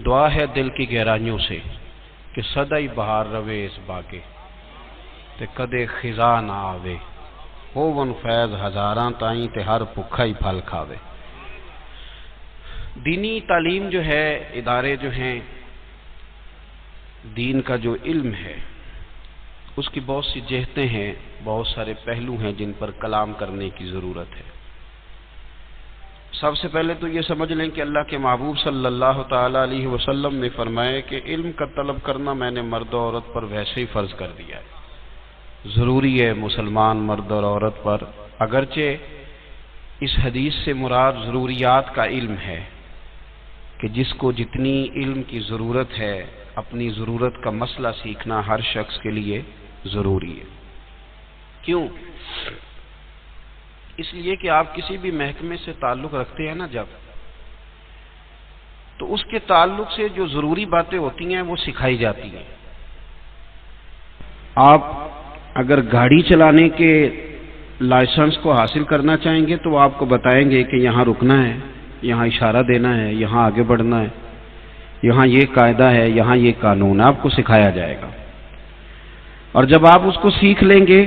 دعا ہے دل کی گہرائیوں سے کہ سدا ہی بہار رہے اس باغے تے کدے خزاں نہ آوے، ہوون فیض ہزاراں تائیں تے ہر بھکھا ہی پھل کھاوے۔ دینی تعلیم جو ہے، ادارے جو ہیں، دین کا جو علم ہے اس کی بہت سی جہتیں ہیں، بہت سارے پہلو ہیں جن پر کلام کرنے کی ضرورت ہے۔ سب سے پہلے تو یہ سمجھ لیں کہ اللہ کے محبوب صلی اللہ تعالی علیہ وسلم نے فرمایا کہ علم کا طلب کرنا میں نے مرد و عورت پر ویسے ہی فرض کر دیا ہے، ضروری ہے مسلمان مرد اور عورت پر، اگرچہ اس حدیث سے مراد ضروریات کا علم ہے کہ جس کو جتنی علم کی ضرورت ہے اپنی ضرورت کا مسئلہ سیکھنا ہر شخص کے لیے ضروری ہے۔ کیوں؟ اس لیے کہ آپ کسی بھی محکمے سے تعلق رکھتے ہیں نا جب، تو اس کے تعلق سے جو ضروری باتیں ہوتی ہیں وہ سکھائی جاتی ہیں۔ آپ اگر گاڑی چلانے کے لائسنس کو حاصل کرنا چاہیں گے تو آپ کو بتائیں گے کہ یہاں رکنا ہے، یہاں اشارہ دینا ہے، یہاں آگے بڑھنا ہے، یہاں یہ قاعدہ ہے، یہاں یہ قانون ہے، آپ کو سکھایا جائے گا۔ اور جب آپ اس کو سیکھ لیں گے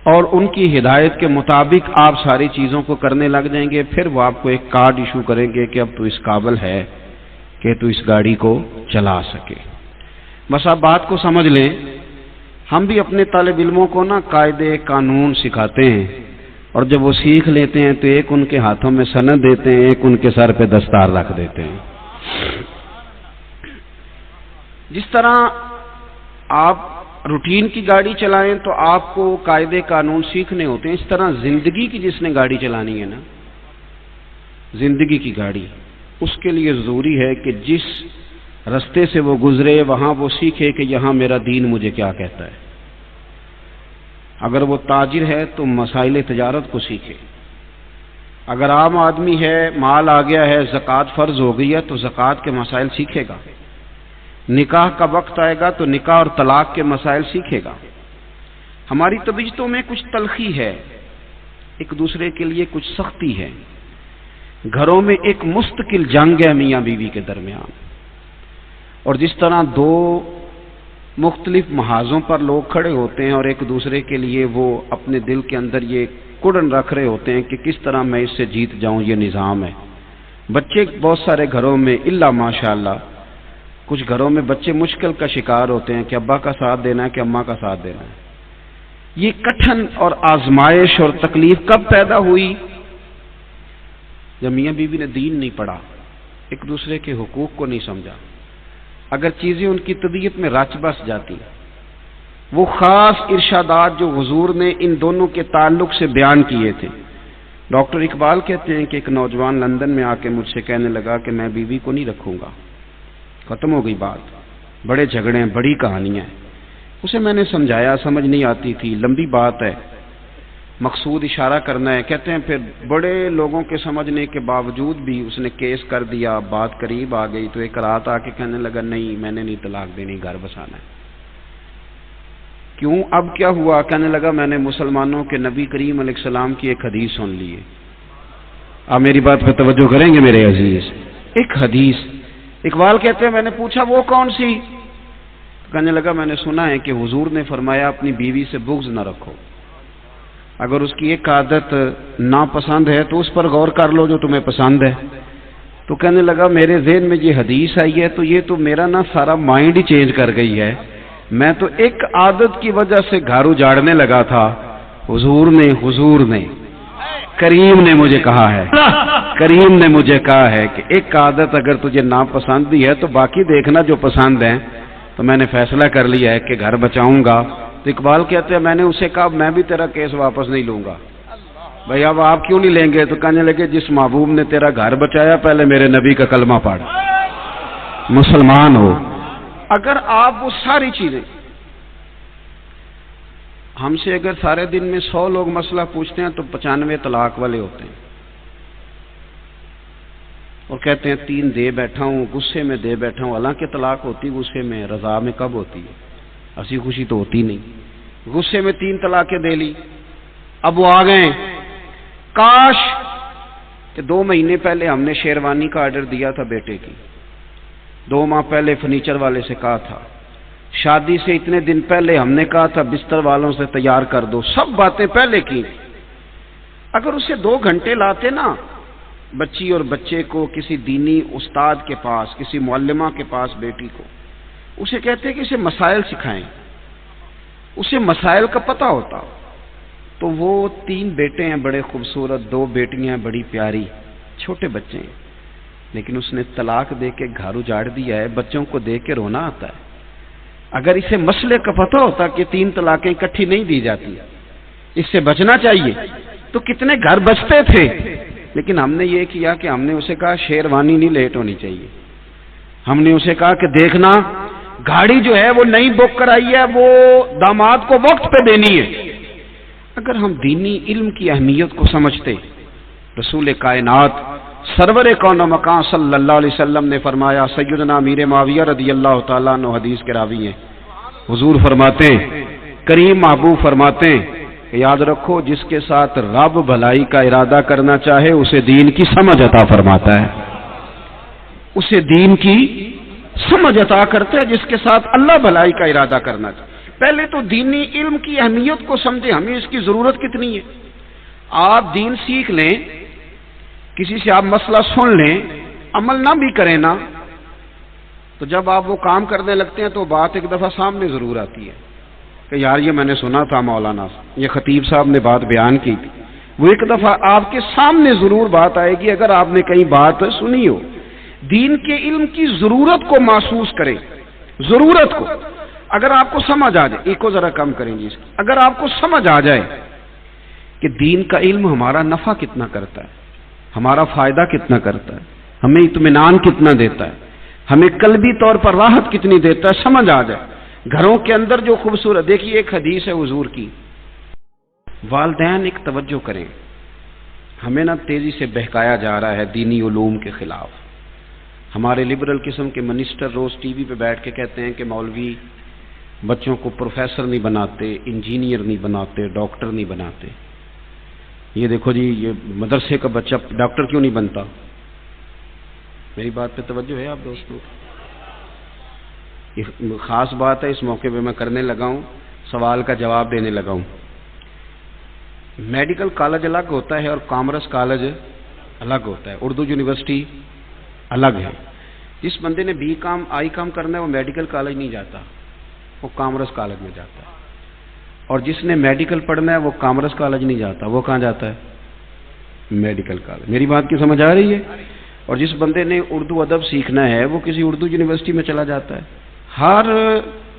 اور ان کی ہدایت کے مطابق آپ ساری چیزوں کو کرنے لگ جائیں گے، پھر وہ آپ کو ایک کارڈ ایشو کریں گے کہ اب تو اس قابل ہے کہ تو اس گاڑی کو چلا سکے۔ بس آپ بات کو سمجھ لیں، ہم بھی اپنے طالب علموں کو نا قاعدے قانون سکھاتے ہیں، اور جب وہ سیکھ لیتے ہیں تو ایک ان کے ہاتھوں میں سند دیتے ہیں، ایک ان کے سر پہ دستار رکھ دیتے ہیں۔ جس طرح آپ روٹین کی گاڑی چلائیں تو آپ کو قاعدے قانون سیکھنے ہوتے ہیں، اس طرح زندگی کی جس نے گاڑی چلانی ہے نا، زندگی کی گاڑی، اس کے لیے ضروری ہے کہ جس رستے سے وہ گزرے وہاں وہ سیکھے کہ یہاں میرا دین مجھے کیا کہتا ہے۔ اگر وہ تاجر ہے تو مسائل تجارت کو سیکھے، اگر عام آدمی ہے، مال آ گیا ہے، زکوٰۃ فرض ہو گئی ہے تو زکوٰۃ کے مسائل سیکھے گا، نکاح کا وقت آئے گا تو نکاح اور طلاق کے مسائل سیکھے گا۔ ہماری طبیعتوں میں کچھ تلخی ہے، ایک دوسرے کے لیے کچھ سختی ہے، گھروں میں ایک مستقل جنگ ہے میاں بیوی کے درمیان، اور جس طرح دو مختلف محاذوں پر لوگ کھڑے ہوتے ہیں اور ایک دوسرے کے لیے وہ اپنے دل کے اندر یہ کڑن رکھ رہے ہوتے ہیں کہ کس طرح میں اس سے جیت جاؤں، یہ نظام ہے۔ بچے بہت سارے گھروں میں الا ماشاءاللہ کچھ گھروں میں بچے مشکل کا شکار ہوتے ہیں کہ ابا کا ساتھ دینا ہے کہ اماں کا ساتھ دینا ہے۔ یہ کٹھن اور آزمائش اور تکلیف کب پیدا ہوئی؟ جب میاں بیوی نے دین نہیں پڑھا، ایک دوسرے کے حقوق کو نہیں سمجھا، اگر چیزیں ان کی طبیعت میں رچ بس جاتی، وہ خاص ارشادات جو حضور نے ان دونوں کے تعلق سے بیان کیے تھے۔ ڈاکٹر اقبال کہتے ہیں کہ ایک نوجوان لندن میں آ کے مجھ سے کہنے لگا کہ میں بیوی کو نہیں رکھوں گا، ختم ہو گئی بات، بڑے جھگڑے ہیں، بڑی کہانیاں ہیں۔ اسے میں نے سمجھایا، سمجھ نہیں آتی تھی، لمبی بات ہے، مقصود اشارہ کرنا ہے۔ کہتے ہیں پھر بڑے لوگوں کے سمجھنے کے باوجود بھی اس نے کیس کر دیا، بات قریب آ گئی تو ایک رات آ کے کہنے لگا نہیں میں نے نہیں طلاق دینی، گھر بسانا ہے۔ کیوں؟ اب کیا ہوا؟ کہنے لگا میں نے مسلمانوں کے نبی کریم علیہ السلام کی ایک حدیث سن لی ہے۔ آپ میری بات پہ توجہ کریں گے میرے عزیز؟ ایک حدیث، اقبال کہتے ہیں میں نے پوچھا وہ کون سی؟ کہنے لگا میں نے سنا ہے کہ حضور نے فرمایا اپنی بیوی سے بغض نہ رکھو، اگر اس کی ایک عادت ناپسند ہے تو اس پر غور کر لو جو تمہیں پسند ہے۔ تو کہنے لگا میرے ذہن میں یہ حدیث آئی ہے تو یہ تو میرا نا سارا مائنڈ ہی چینج کر گئی ہے، میں تو ایک عادت کی وجہ سے گھر اجاڑنے لگا تھا، حضور نے کریم نے مجھے کہا ہے، کریم نے مجھے کہا ہے کہ ایک عادت اگر تجھے ناپسند بھی ہے تو باقی دیکھنا جو پسند ہے، تو میں نے فیصلہ کر لیا ہے کہ گھر بچاؤں گا۔ تو اقبال کہتے ہیں میں نے اسے کہا میں بھی تیرا کیس واپس نہیں لوں گا۔ بھائی اب آپ کیوں نہیں لیں گے؟ تو کہنے لگے جس محبوب نے تیرا گھر بچایا پہلے میرے نبی کا کلمہ پڑھ، مسلمان ہو۔ اگر آپ وہ ساری چیزیں، ہم سے اگر سارے دن میں 100 لوگ مسئلہ پوچھتے ہیں تو 95 طلاق والے ہوتے ہیں، اور کہتے ہیں 3 دے بیٹھا ہوں، غصے میں دے بیٹھا ہوں، حالانکہ طلاق ہوتی غصے میں، رضا میں کب ہوتی ہے؟ ہنسی خوشی تو ہوتی نہیں۔ غصے میں 3 طلاقیں دے لی، اب وہ آ گئے، کاش کہ 2 مہینے پہلے ہم نے شیروانی کا آرڈر دیا تھا بیٹے کی، 2 ماہ پہلے فرنیچر والے سے کہا تھا، شادی سے اتنے دن پہلے ہم نے کہا تھا بستر والوں سے تیار کر دو، سب باتیں پہلے کی۔ اگر اسے 2 گھنٹے لاتے نا بچی اور بچے کو کسی دینی استاد کے پاس، کسی معلمہ کے پاس بیٹی کو، اسے کہتے کہ اسے مسائل سکھائیں، اسے مسائل کا پتہ ہوتا، تو وہ 3 بیٹے ہیں بڑے خوبصورت، 2 بیٹیاں ہیں بڑی پیاری، چھوٹے بچے ہیں، لیکن اس نے طلاق دے کے گھر اجاڑ دیا ہے، بچوں کو دیکھ کے رونا آتا ہے۔ اگر اسے مسئلے کا پتہ ہوتا کہ 3 طلاقیں اکٹھی نہیں دی جاتی، اس سے بچنا چاہیے، تو کتنے گھر بچتے تھے۔ لیکن ہم نے یہ کیا کہ ہم نے اسے کہا شیروانی نہیں لیٹ ہونی چاہیے، ہم نے اسے کہا کہ دیکھنا گاڑی جو ہے وہ نئی بک کرائی ہے، وہ داماد کو وقت پہ دینی ہے۔ اگر ہم دینی علم کی اہمیت کو سمجھتے، رسول کائنات سرور کون و مکان صلی اللہ علیہ وسلم نے فرمایا، سیدنا امیر معاویہ رضی اللہ تعالیٰ عنہ حدیث کے راوی ہیں، حضور فرماتے ہیں، کریم محبوب فرماتے ہیں کہ یاد رکھو جس کے ساتھ رب بھلائی کا ارادہ کرنا چاہے اسے دین کی سمجھ عطا فرماتا ہے، اسے دین کی سمجھ عطا کرتا ہے جس کے ساتھ اللہ بھلائی کا ارادہ کرنا چاہے۔ پہلے تو دینی علم کی اہمیت کو سمجھیں، ہمیں اس کی ضرورت کتنی ہے۔ آپ دین سیکھ لیں، کسی سے آپ مسئلہ سن لیں، عمل نہ بھی کریں نا، تو جب آپ وہ کام کرنے لگتے ہیں تو بات ایک دفعہ سامنے ضرور آتی ہے کہ یار یہ میں نے سنا تھا مولانا، یہ خطیب صاحب نے بات بیان کی تھی، وہ ایک دفعہ آپ کے سامنے ضرور بات آئے گی اگر آپ نے کہیں بات سنی ہو۔ دین کے علم کی ضرورت کو محسوس کریں، ضرورت کو، اگر آپ کو سمجھ آ جائے، ایک کو ذرا کم کریں گے اس کی، اگر آپ کو سمجھ آ جائے کہ دین کا علم ہمارا نفع کتنا کرتا ہے، ہمارا فائدہ کتنا کرتا ہے، ہمیں اطمینان کتنا دیتا ہے، ہمیں قلبی طور پر راحت کتنی دیتا ہے، سمجھ آ جائے، گھروں کے اندر جو خوبصورت، دیکھیے ایک حدیث ہے حضور کی، والدین ایک توجہ کریں، ہمیں نا تیزی سے بہکایا جا رہا ہے دینی علوم کے خلاف۔ ہمارے لبرل قسم کے منسٹر روز ٹی وی پہ بیٹھ کے کہتے ہیں کہ مولوی بچوں کو پروفیسر نہیں بناتے، انجینئر نہیں بناتے، ڈاکٹر نہیں بناتے۔ یہ دیکھو جی، یہ مدرسے کا بچہ ڈاکٹر کیوں نہیں بنتا؟ میری بات پہ توجہ ہے آپ دوستوں؟ یہ خاص بات ہے، اس موقع پہ میں کرنے لگا ہوں، سوال کا جواب دینے لگا ہوں۔ میڈیکل کالج الگ ہوتا ہے اور کامرس کالج الگ ہوتا ہے، اردو یونیورسٹی الگ ہے۔ جس بندے نے بی کام آئی کام کرنا ہے وہ میڈیکل کالج نہیں جاتا، وہ کامرس کالج میں جاتا ہے، اور جس نے میڈیکل پڑھنا ہے وہ کامرس کالج نہیں جاتا، وہ کہاں جاتا ہے؟ Medical college. میری بات کی سمجھ آ رہی ہے؟ اور جس بندے نے اردو ادب سیکھنا ہے وہ کسی اردو یونیورسٹی میں چلا جاتا ہے۔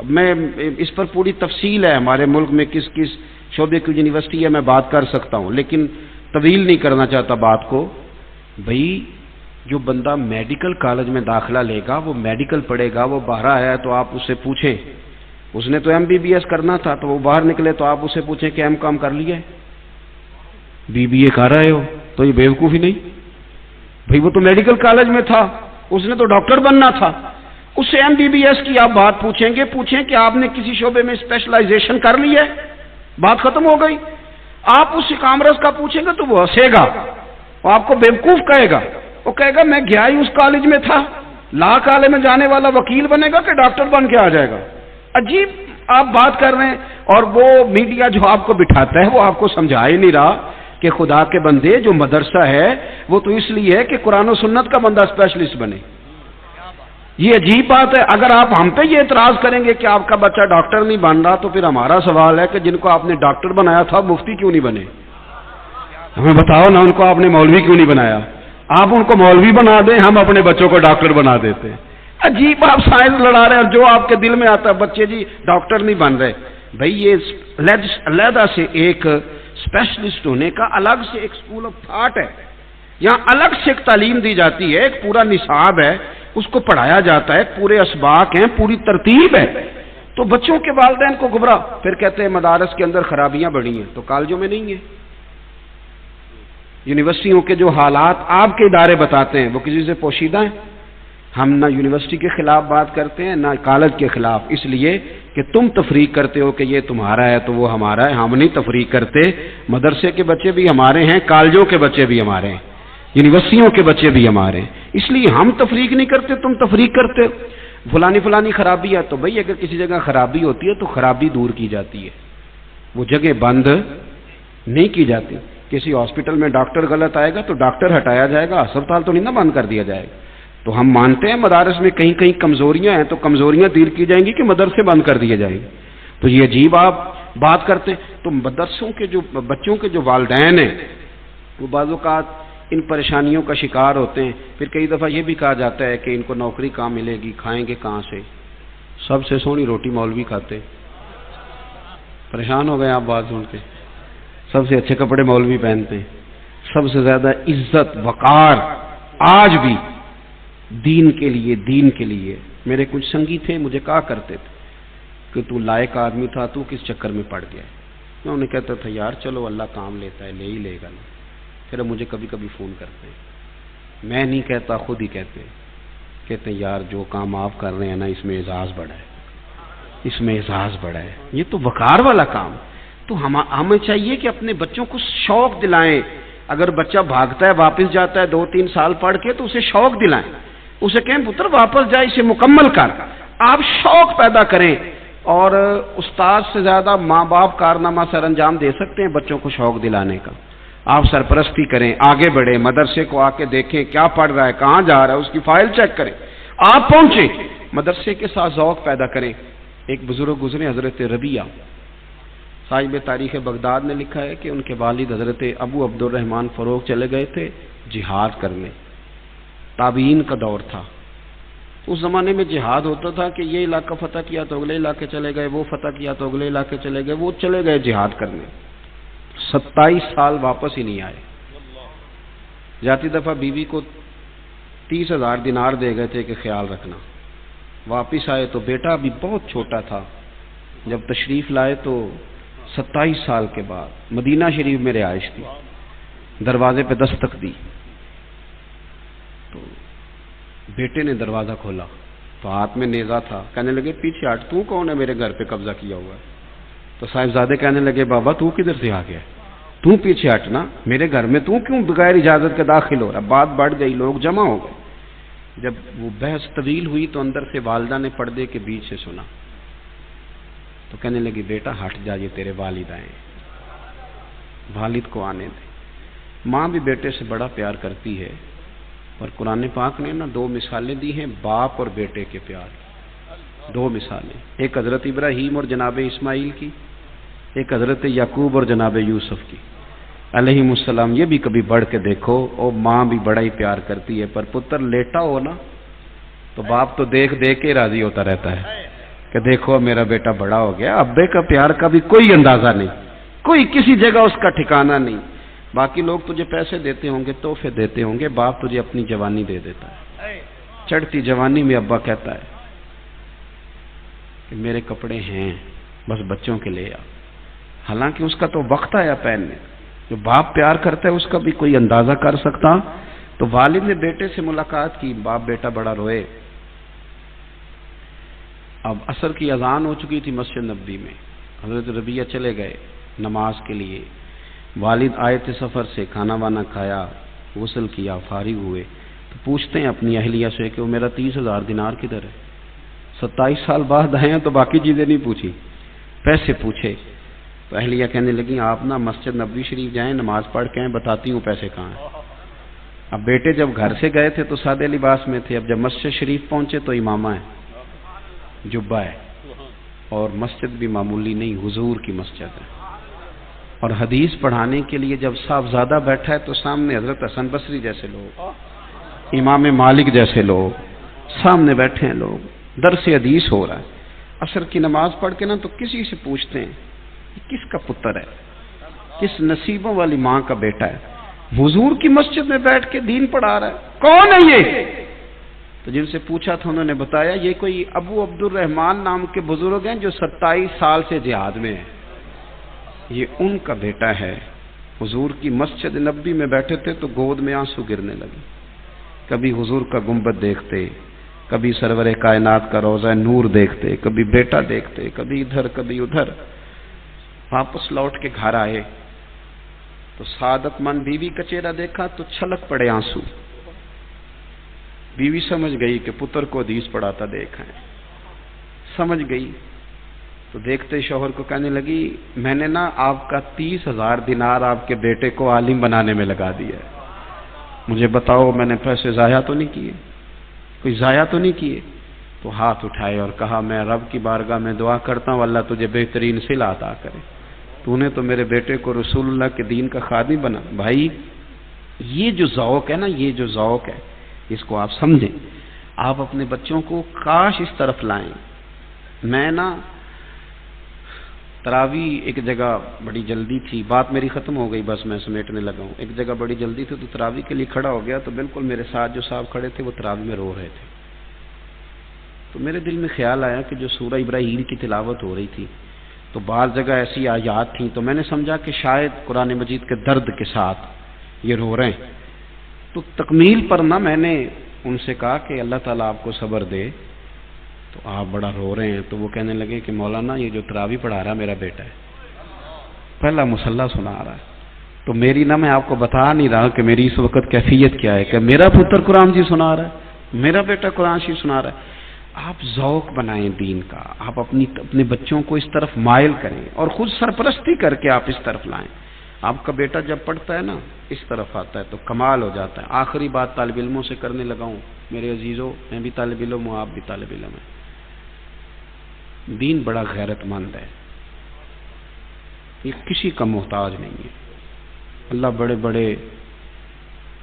میں اس پر پوری تفصیل ہے، ہمارے ملک میں کس کس شعبے کی یونیورسٹی ہے، میں بات کر سکتا ہوں، لیکن طویل نہیں کرنا چاہتا بات کو۔ بھائی جو بندہ میڈیکل کالج میں داخلہ لے گا وہ میڈیکل پڑھے گا، وہ باہر آیا ہے تو آپ اس سے پوچھیں، اس نے تو MBBS کرنا تھا تو وہ باہر نکلے تو آپ اسے پوچھیں کہ کام کر لیا ہے، BBA کر رہے ہو، تو یہ بیوقوفی نہیں؟ بھائی وہ تو میڈیکل کالج میں تھا، اس نے تو ڈاکٹر بننا تھا، اس سے MBBS کی آپ بات پوچھیں گے، پوچھیں کہ آپ نے کسی شعبے میں اسپیشلائزیشن کر لی ہے، بات ختم ہو گئی۔ آپ اس کامرس کا پوچھیں گے تو وہ ہنسے گا، وہ آپ کو بیوقوف کہے گا، وہ کہے گا میں گیا ہی اس کالج میں تھا، لا کالج میں جانے والا وکیل بنے گا کہ ڈاکٹر بن کے آ جائے گا؟ عجیب آپ بات کر رہے ہیں، اور وہ میڈیا جو آپ کو بٹھاتا ہے وہ آپ کو سمجھا ہی نہیں رہا کہ خدا کے بندے جو مدرسہ ہے وہ تو اس لیے ہے کہ قرآن و سنت کا بندہ اسپیشلسٹ بنے۔ یہ عجیب بات ہے۔ اگر آپ ہم پہ یہ اعتراض کریں گے کہ آپ کا بچہ ڈاکٹر نہیں بن رہا، تو پھر ہمارا سوال ہے کہ جن کو آپ نے ڈاکٹر بنایا تھا مفتی کیوں نہیں بنے؟ ہمیں بتاؤ نا، ان کو آپ نے مولوی کیوں نہیں بنایا؟ آپ ان کو مولوی بنا دیں، ہم اپنے بچوں کو ڈاکٹر بنا دیتے ہیں۔ عجیب آپ سائنس لڑا رہے ہیں، اور جو آپ کے دل میں آتا ہے بچے جی ڈاکٹر نہیں بن رہے، بھائی یہ علیحدہ سے ایک اسپیشلسٹ ہونے کا الگ سے ایک اسکول آف تھاٹ ہے، یہاں الگ سے ایک تعلیم دی جاتی ہے، ایک پورا نصاب ہے، اس کو پڑھایا جاتا ہے، پورے اسباق ہیں، پوری ترتیب ہے۔ تو بچوں کے والدین کو گمراہ، پھر کہتے ہیں مدارس کے اندر خرابیاں بڑی ہیں، تو کالجوں میں نہیں ہیں۔ یونیورسٹیوں کے جو حالات آپ کے ادارے بتاتے ہیں وہ کسی سے پوشیدہ ہیں؟ ہم نہ یونیورسٹی کے خلاف بات کرتے ہیں نہ کالج کے خلاف، اس لیے کہ تم تفریق کرتے ہو کہ یہ تمہارا ہے تو وہ ہمارا ہے، ہم نہیں تفریق کرتے۔ مدرسے کے بچے بھی ہمارے ہیں، کالجوں کے بچے بھی ہمارے ہیں، یونیورسٹیوں کے بچے بھی ہمارے ہیں. اس لیے ہم تفریق نہیں کرتے، تم تفریق کرتے ہو. فلانی خرابی ہے تو بھئی اگر کسی جگہ خرابی ہوتی ہے تو خرابی دور کی جاتی ہے، وہ جگہ بند نہیں کی جاتی. کسی ہاسپٹل میں ڈاکٹر غلط آئے گا تو ڈاکٹر ہٹایا جائے گا، ہسپتال تو نہیں نہ بند کر دیا جائے گا. تو ہم مانتے ہیں مدارس میں کہیں کہیں کمزوریاں ہیں تو کمزوریاں دور کی جائیں گی کہ مدرسے بند کر دیے جائیں گے. تو یہ عجیب آپ بات کرتے ہیں. تو مدرسوں کے جو بچوں کے جو والدین ہیں وہ بعض اوقات ان پریشانیوں کا شکار ہوتے ہیں. پھر کئی دفعہ یہ بھی کہا جاتا ہے کہ ان کو نوکری کہاں ملے گی، کھائیں گے کہاں سے. سب سے سونی روٹی مولوی کھاتے. پریشان ہو گئے آپ بات سن کے. سب سے اچھے کپڑے مولوی پہنتے ہیں، سب سے زیادہ عزت وقار آج بھی دین کے لیے. میرے کچھ سنگی تھے، مجھے کہا کرتے تھے کہ تو لائق آدمی تھا، تو کس چکر میں پڑ گیا. میں انہیں کہتا تھا یار چلو اللہ کام لیتا ہے، لے ہی لے گا. پھر مجھے کبھی کبھی فون کرتے ہیں، میں نہیں کہتا خود ہی کہتے ہیں یار جو کام آپ کر رہے ہیں نا اس میں اعزاز بڑا ہے، اس میں اعزاز بڑا ہے، یہ تو وقار والا کام. تو ہمیں چاہیے کہ اپنے بچوں کو شوق دلائیں. اگر بچہ بھاگتا ہے واپس جاتا ہے 2-3 سال پڑھ کے تو اسے شوق دلائیں، اسے کہیں پتر واپس جائے، اسے مکمل کر. آپ شوق پیدا کریں. اور استاد سے زیادہ ماں باپ کارنامہ سر انجام دے سکتے ہیں بچوں کو شوق دلانے کا. آپ سرپرستی کریں، آگے بڑھیں، مدرسے کو آ کے دیکھیں کیا پڑھ رہا ہے، کہاں جا رہا ہے، اس کی فائل چیک کریں. آپ پہنچیں، مدرسے کے ساتھ ذوق پیدا کریں. ایک بزرگ گزرے حضرت ربیہ صاحب تاریخ بغداد نے لکھا ہے کہ ان کے والد حضرت ابو عبد الرحمن فروغ چلے گئے تھے جہاد کرنے. تابعین کا دور تھا. اس زمانے میں جہاد ہوتا تھا کہ یہ علاقہ فتح کیا تو اگلے علاقے چلے گئے، وہ فتح کیا تو اگلے علاقے چلے گئے، وہ چلے گئے جہاد کرنے. 27 سال واپس ہی نہیں آئے. جاتی دفعہ بیوی کو 30,000 دینار دے گئے تھے کہ خیال رکھنا. واپس آئے تو بیٹا بھی بہت چھوٹا تھا. جب تشریف لائے تو 27 سال کے بعد مدینہ شریف میں رہائش تھی. دروازے پہ دستک دی تو بیٹے نے دروازہ کھولا تو ہاتھ میں نیزہ تھا. کہنے لگے پیچھے ہٹ، تو کون ہے میرے گھر پہ قبضہ کیا ہوا ہے؟ تو صاحبزادے کہنے لگے بابا تو کدھر سے آ گیا، تو پیچھے ہٹنا، میرے گھر میں تو کیوں بغیر اجازت کے داخل ہو رہا. بات بڑھ گئی، لوگ جمع ہو گئے. جب وہ بحث طویل ہوئی تو اندر سے والدہ نے پردے کے بیچ سے سنا تو کہنے لگی بیٹا ہٹ جا، یہ تیرے والد آئے، والد کو آنے دے. ماں بھی بیٹے سے بڑا پیار کرتی ہے. اور قرآن پاک نے 2 مثالیں دی ہیں باپ اور بیٹے کے پیار. 2 مثالیں، ایک حضرت ابراہیم اور جناب اسماعیل کی، ایک حضرت یعقوب اور جناب یوسف کی علیہم السلام. یہ بھی کبھی بڑھ کے دیکھو، اور ماں بھی بڑا ہی پیار کرتی ہے. پر پتر لیٹا ہو نا تو باپ تو دیکھ کے راضی ہوتا رہتا ہے کہ دیکھو میرا بیٹا بڑا ہو گیا. ابے کا پیار کا بھی کوئی اندازہ نہیں، کوئی کسی جگہ اس کا ٹھکانہ نہیں. باقی لوگ تجھے پیسے دیتے ہوں گے، تحفے دیتے ہوں گے، باپ تجھے اپنی جوانی دے دیتا ہے. چڑھتی جوانی میں ابا کہتا ہے کہ میرے کپڑے ہیں بس بچوں کے لے آ. حالانکہ اس کا تو وقت آیا پہننے. جو باپ پیار کرتا ہے اس کا بھی کوئی اندازہ کر سکتا. تو والد نے بیٹے سے ملاقات کی، باپ بیٹا بڑا روئے. اب عصر کی اذان ہو چکی تھی مسجد نبوی میں. حضرت ربیہ چلے گئے نماز کے لیے. والد آئے تھے سفر سے، کھانا وانا کھایا، غسل کیا، فارغ ہوئے تو پوچھتے ہیں اپنی اہلیہ سے کہ وہ میرا 30,000 دینار کدھر ہے. 27 سال بعد آئے ہیں تو باقی چیزیں نہیں پوچھی، پیسے پوچھے. تو اہلیہ کہنے لگی آپ مسجد نبوی شریف جائیں، نماز پڑھ کے آئیں، بتاتی ہوں پیسے کہاں ہیں. اب بیٹے جب گھر سے گئے تھے تو سادے لباس میں تھے. اب جب مسجد شریف پہنچے تو امامہ ہے، جبہ ہے، اور مسجد بھی معمولی نہیں، حضور کی مسجد ہے. اور حدیث پڑھانے کے لیے جب صاحبزادہ بیٹھا ہے تو سامنے حضرت حسن بصری جیسے لوگ، امام مالک جیسے لوگ سامنے بیٹھے ہیں. لوگ درس حدیث ہو رہا ہے. عصر کی نماز پڑھ کے تو کسی سے پوچھتے ہیں یہ کس کا پتر ہے، کس نصیبوں والی ماں کا بیٹا ہے، حضور کی مسجد میں بیٹھ کے دین پڑھا رہا ہے، کون ہے یہ؟ تو جن سے پوچھا تھا انہوں نے بتایا یہ کوئی ابو عبد الرحمن نام کے بزرگ ہیں جو 27 سال سے جہاد میں ہیں، یہ ان کا بیٹا ہے. حضور کی مسجد نبوی میں بیٹھے تھے تو گود میں آنسو گرنے لگے. کبھی حضور کا گنبد دیکھتے، کبھی سرور کائنات کا روضہ نور دیکھتے، کبھی بیٹا دیکھتے، کبھی ادھر کبھی ادھر. واپس لوٹ کے گھر آئے تو سعادت مند بیوی کا چہرہ دیکھا تو چھلک پڑے آنسو. بیوی سمجھ گئی کہ پتر کو حدیث پڑھاتا دیکھا ہے، سمجھ گئی. تو دیکھتے شوہر کو کہنے لگی میں نے نا آپ کا 30,000 دینار آپ کے بیٹے کو عالم بنانے میں لگا دیا ہے، مجھے بتاؤ میں نے پیسے ضائع تو نہیں کیے، کوئی ضائع تو نہیں کیے؟ تو ہاتھ اٹھائے اور کہا میں رب کی بارگاہ میں دعا کرتا ہوں اللہ تجھے بہترین صلہ عطا کرے، تو نے تو میرے بیٹے کو رسول اللہ کے دین کا خادم بنا. بھائی یہ جو ذوق ہے نا، یہ جو ذوق ہے اس کو آپ سمجھیں. آپ اپنے بچوں کو کاش اس طرف لائیں. میں نا تراویح ایک جگہ بڑی جلدی تھی، بات میری ختم ہو گئی بس میں سمیٹنے لگا ہوں. ایک جگہ بڑی جلدی تھی تو تراویح کے لیے کھڑا ہو گیا تو بالکل میرے ساتھ جو صاحب کھڑے تھے وہ تراویح میں رو رہے تھے. تو میرے دل میں خیال آیا کہ جو سورہ ابراہیم کی تلاوت ہو رہی تھی تو بعض جگہ ایسی آیات تھیں تو میں نے سمجھا کہ شاید قرآن مجید کے درد کے ساتھ یہ رو رہے ہیں. تو تکمیل پر نہ میں نے ان سے کہا کہ اللہ تعالیٰ آپ کو صبر دے، تو آپ بڑا رو رہے ہیں. تو وہ کہنے لگے کہ مولانا یہ جو تراویح پڑھا رہا میرا بیٹا ہے، پہلا مصلی سنا رہا ہے. تو میری نہ میں آپ کو بتا نہیں رہا کہ میری اس وقت کیفیت کیا ہے کہ میرا پتر قرآن جی سنا رہا ہے، میرا بیٹا قرآن شریف سنا رہا ہے. آپ ذوق بنائیں دین کا، آپ اپنے بچوں کو اس طرف مائل کریں اور خود سرپرستی کر کے آپ اس طرف لائیں. آپ کا بیٹا جب پڑھتا ہے نا اس طرف آتا ہے تو کمال ہو جاتا ہے. آخری بات طالب علموں سے کرنے لگا ہوں. میرے عزیزوں میں بھی طالب علم ہوں، آپ بھی طالب علم ہیں. دین بڑا غیرت مند ہے، یہ کسی کا محتاج نہیں ہے. اللہ بڑے بڑے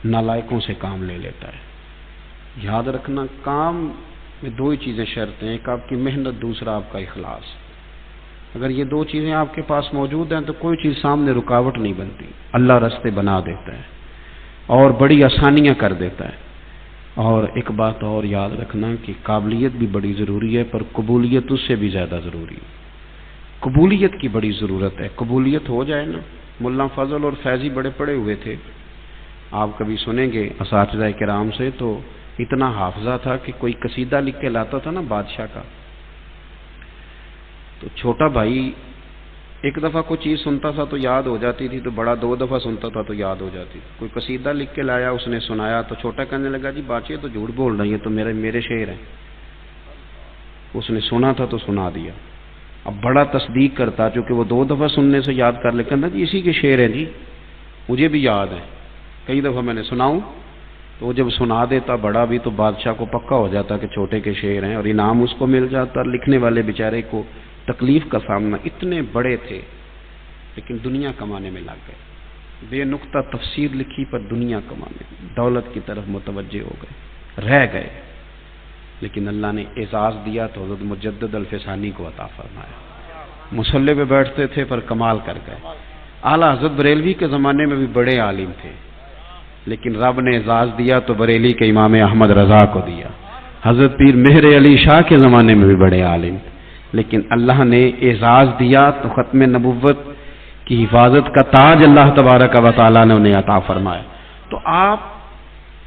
نالائقوں سے کام لے لیتا ہے. یاد رکھنا کام میں دو ہی چیزیں شرط ہیں، ایک آپ کی محنت، دوسرا آپ کا اخلاص. اگر یہ دو چیزیں آپ کے پاس موجود ہیں تو کوئی چیز سامنے رکاوٹ نہیں بنتی. اللہ راستے بنا دیتا ہے اور بڑی آسانیاں کر دیتا ہے. اور ایک بات اور یاد رکھنا کہ قابلیت بھی بڑی ضروری ہے پر قبولیت اس سے بھی زیادہ ضروری ہے. قبولیت کی بڑی ضرورت ہے. قبولیت ہو جائے نا. ملا فضل اور فیضی بڑے پڑے ہوئے تھے، آپ کبھی سنیں گے اساتذہ کرام سے، تو اتنا حافظہ تھا کہ کوئی قصیدہ لکھ کے لاتا تھا نا بادشاہ کا، تو چھوٹا بھائی ایک دفعہ کوئی چیز سنتا تھا تو یاد ہو جاتی تھی، تو بڑا 2 دفعہ سنتا تھا تو یاد ہو جاتی تھی. کوئی قصیدہ لکھ کے لایا، اس نے سنایا تو چھوٹا کہنے لگا جی بادشاہ تو جھوٹ بول رہی ہے، تو میرے شعر ہیں. اس نے سنا تھا تو سنا دیا. اب بڑا تصدیق کرتا چونکہ وہ 2 دفعہ سننے سے یاد کر لے، کہنا جی اسی کے شعر ہیں جی، مجھے بھی یاد ہے، کئی دفعہ میں نے سناؤں. تو وہ جب سنا دیتا بڑا بھی تو بادشاہ کو پکا ہو جاتا کہ چھوٹے کے شعر ہیں، اور انعام اس کو مل جاتا. لکھنے والے بیچارے کو تکلیف کا سامنا، اتنے بڑے تھے لیکن دنیا کمانے میں لگ گئے. بے نقطہ تفسیر لکھی پر دنیا کمانے، دولت کی طرف متوجہ ہو گئے، رہ گئے. لیکن اللہ نے اعزاز دیا تو حضرت مجدد الفسانی کو عطا فرمایا. مصلی پہ بیٹھتے تھے پر کمال کر گئے. اعلیٰ حضرت بریلوی کے زمانے میں بھی بڑے عالم تھے لیکن رب نے اعزاز دیا تو بریلی کے امام احمد رضا کو دیا. حضرت پیر مہر علی شاہ کے زمانے میں بھی بڑے عالم تھے لیکن اللہ نے اعزاز دیا تو ختم نبوت کی حفاظت کا تاج اللہ تبارک و تعالیٰ نے انہیں عطا فرمایا. تو آپ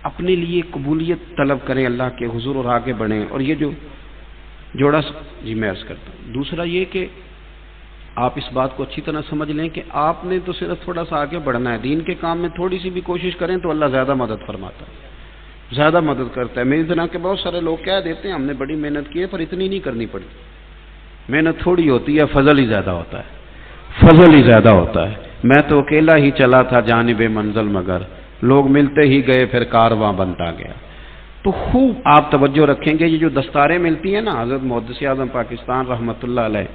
اپنے لیے قبولیت طلب کریں اللہ کے حضور اور آگے بڑھیں. اور یہ جو جوڑا جی میں عرض کرتا ہوں، دوسرا یہ کہ آپ اس بات کو اچھی طرح سمجھ لیں کہ آپ نے تو صرف تھوڑا سا آگے بڑھنا ہے. دین کے کام میں تھوڑی سی بھی کوشش کریں تو اللہ زیادہ مدد فرماتا ہے، زیادہ مدد کرتا ہے. میری طرح کے بہت سارے لوگ کہہ دیتے ہیں ہم نے بڑی محنت کی ہے پر اتنی نہیں کرنی پڑتی. محنت تھوڑی ہوتی ہے، فضل ہی زیادہ ہوتا ہے، فضل ہی زیادہ ہوتا ہے. میں تو اکیلا ہی چلا تھا جانب منزل مگر لوگ ملتے ہی گئے پھر کارواں بنتا گیا. تو خوب آپ توجہ رکھیں گے. یہ جو دستاریں ملتی ہیں نا، حضرت محدث اعظم پاکستان رحمۃ اللہ علیہ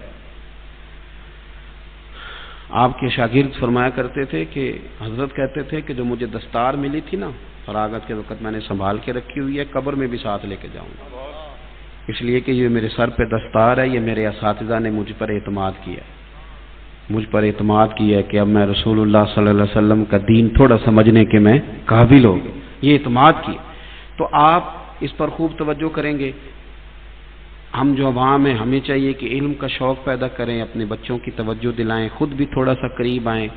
آپ کے شاگرد فرمایا کرتے تھے کہ حضرت کہتے تھے کہ جو مجھے دستار ملی تھی نا فراغت کے وقت میں نے سنبھال کے رکھی ہوئی ہے، قبر میں بھی ساتھ لے کے جاؤں گا، اس لیے کہ یہ میرے سر پہ دستار ہے. یہ میرے اساتذہ نے مجھ پر اعتماد کیا، مجھ پر اعتماد کیا کہ اب میں رسول اللہ صلی اللہ علیہ وسلم کا دین تھوڑا سمجھنے کے میں قابل ہو گیا. یہ اعتماد کیا. تو آپ اس پر خوب توجہ کریں گے. ہم جو عوام ہیں ہمیں چاہیے کہ علم کا شوق پیدا کریں، اپنے بچوں کی توجہ دلائیں، خود بھی تھوڑا سا قریب آئیں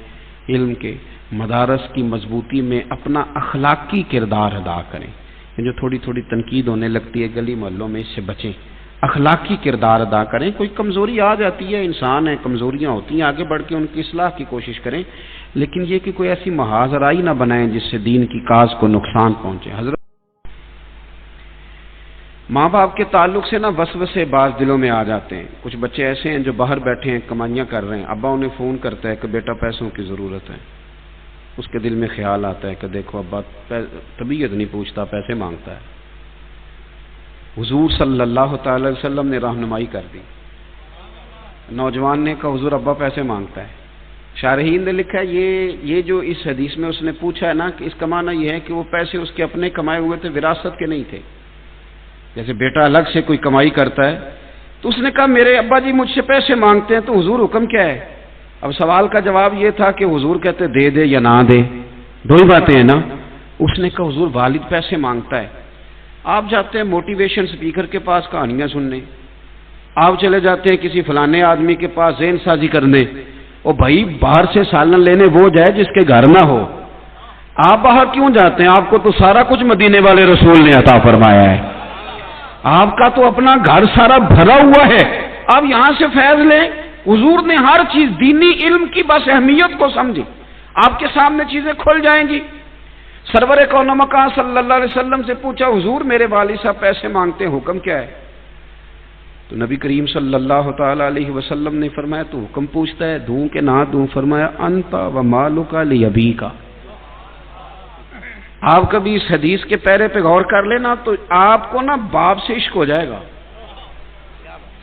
علم کے. مدارس کی مضبوطی میں اپنا اخلاقی کردار ادا کریں. جو تھوڑی تھوڑی تنقید ہونے لگتی ہے گلی محلوں میں، اس سے بچیں. اخلاقی کردار ادا کریں. کوئی کمزوری آ جاتی ہے، انسان ہے، کمزوریاں ہوتی ہیں، آگے بڑھ کے ان کی اصلاح کی کوشش کریں. لیکن یہ کہ کوئی ایسی محاذرائی نہ بنائیں جس سے دین کی کاز کو نقصان پہنچے۔ حضرت ماں باپ کے تعلق سے نا وسوسے بعض دلوں میں آ جاتے ہیں۔ کچھ بچے ایسے ہیں جو باہر بیٹھے ہیں، کمائیاں کر رہے ہیں، ابا انہیں فون کرتا ہے کہ بیٹا پیسوں کی ضرورت ہے، اس کے دل میں خیال آتا ہے کہ دیکھو ابا طبیعت نہیں پوچھتا، پیسے مانگتا ہے۔ حضور صلی اللہ تعالی وسلم نے رہنمائی کر دی۔ نوجوان نے کہا حضور ابا پیسے مانگتا ہے۔ شارحین نے لکھا ہے یہ جو اس حدیث میں اس نے پوچھا ہے نا، کہ اس کا معنی یہ ہے کہ وہ پیسے اس کے اپنے کمائے ہوئے تھے، وراثت کے نہیں تھے۔ جیسے بیٹا الگ سے کوئی کمائی کرتا ہے، تو اس نے کہا میرے ابا جی مجھ سے پیسے مانگتے ہیں، تو حضور حکم کیا ہے؟ اب سوال کا جواب یہ تھا کہ حضور کہتے دے دے یا نہ دے، دو ہی باتیں ہیں نا۔ اس نے کہا حضور والد پیسے مانگتا ہے۔ آپ جاتے ہیں موٹیویشن سپیکر کے پاس کہانیاں سننے، آپ چلے جاتے ہیں کسی فلانے آدمی کے پاس ذہن سازی کرنے، اور بھائی باہر سے سالن لینے وہ جائے جس کے گھر نہ ہو۔ آپ باہر کیوں جاتے ہیں؟ آپ کو تو سارا کچھ مدینے والے رسول نے عطا فرمایا ہے، آپ کا تو اپنا گھر سارا بھرا ہوا ہے، آپ یہاں سے فیض لیں۔ حضور نے ہر چیز دینی علم کی بس اہمیت کو سمجھی، آپ کے سامنے چیزیں کھل جائیں گی۔ سرور کون مکان صلی اللہ علیہ وسلم سے پوچھا حضور میرے والد صاحب پیسے مانگتے ہیں، حکم کیا ہے؟ تو نبی کریم صلی اللہ تعالی علیہ وسلم نے فرمایا تو حکم پوچھتا ہے دوں کہ نہ دوں؟ فرمایا انت و مالک لابیک۔ آپ کبھی اس حدیث کے پیرے پہ غور کر لینا تو آپ کو نا باپ سے عشق ہو جائے گا،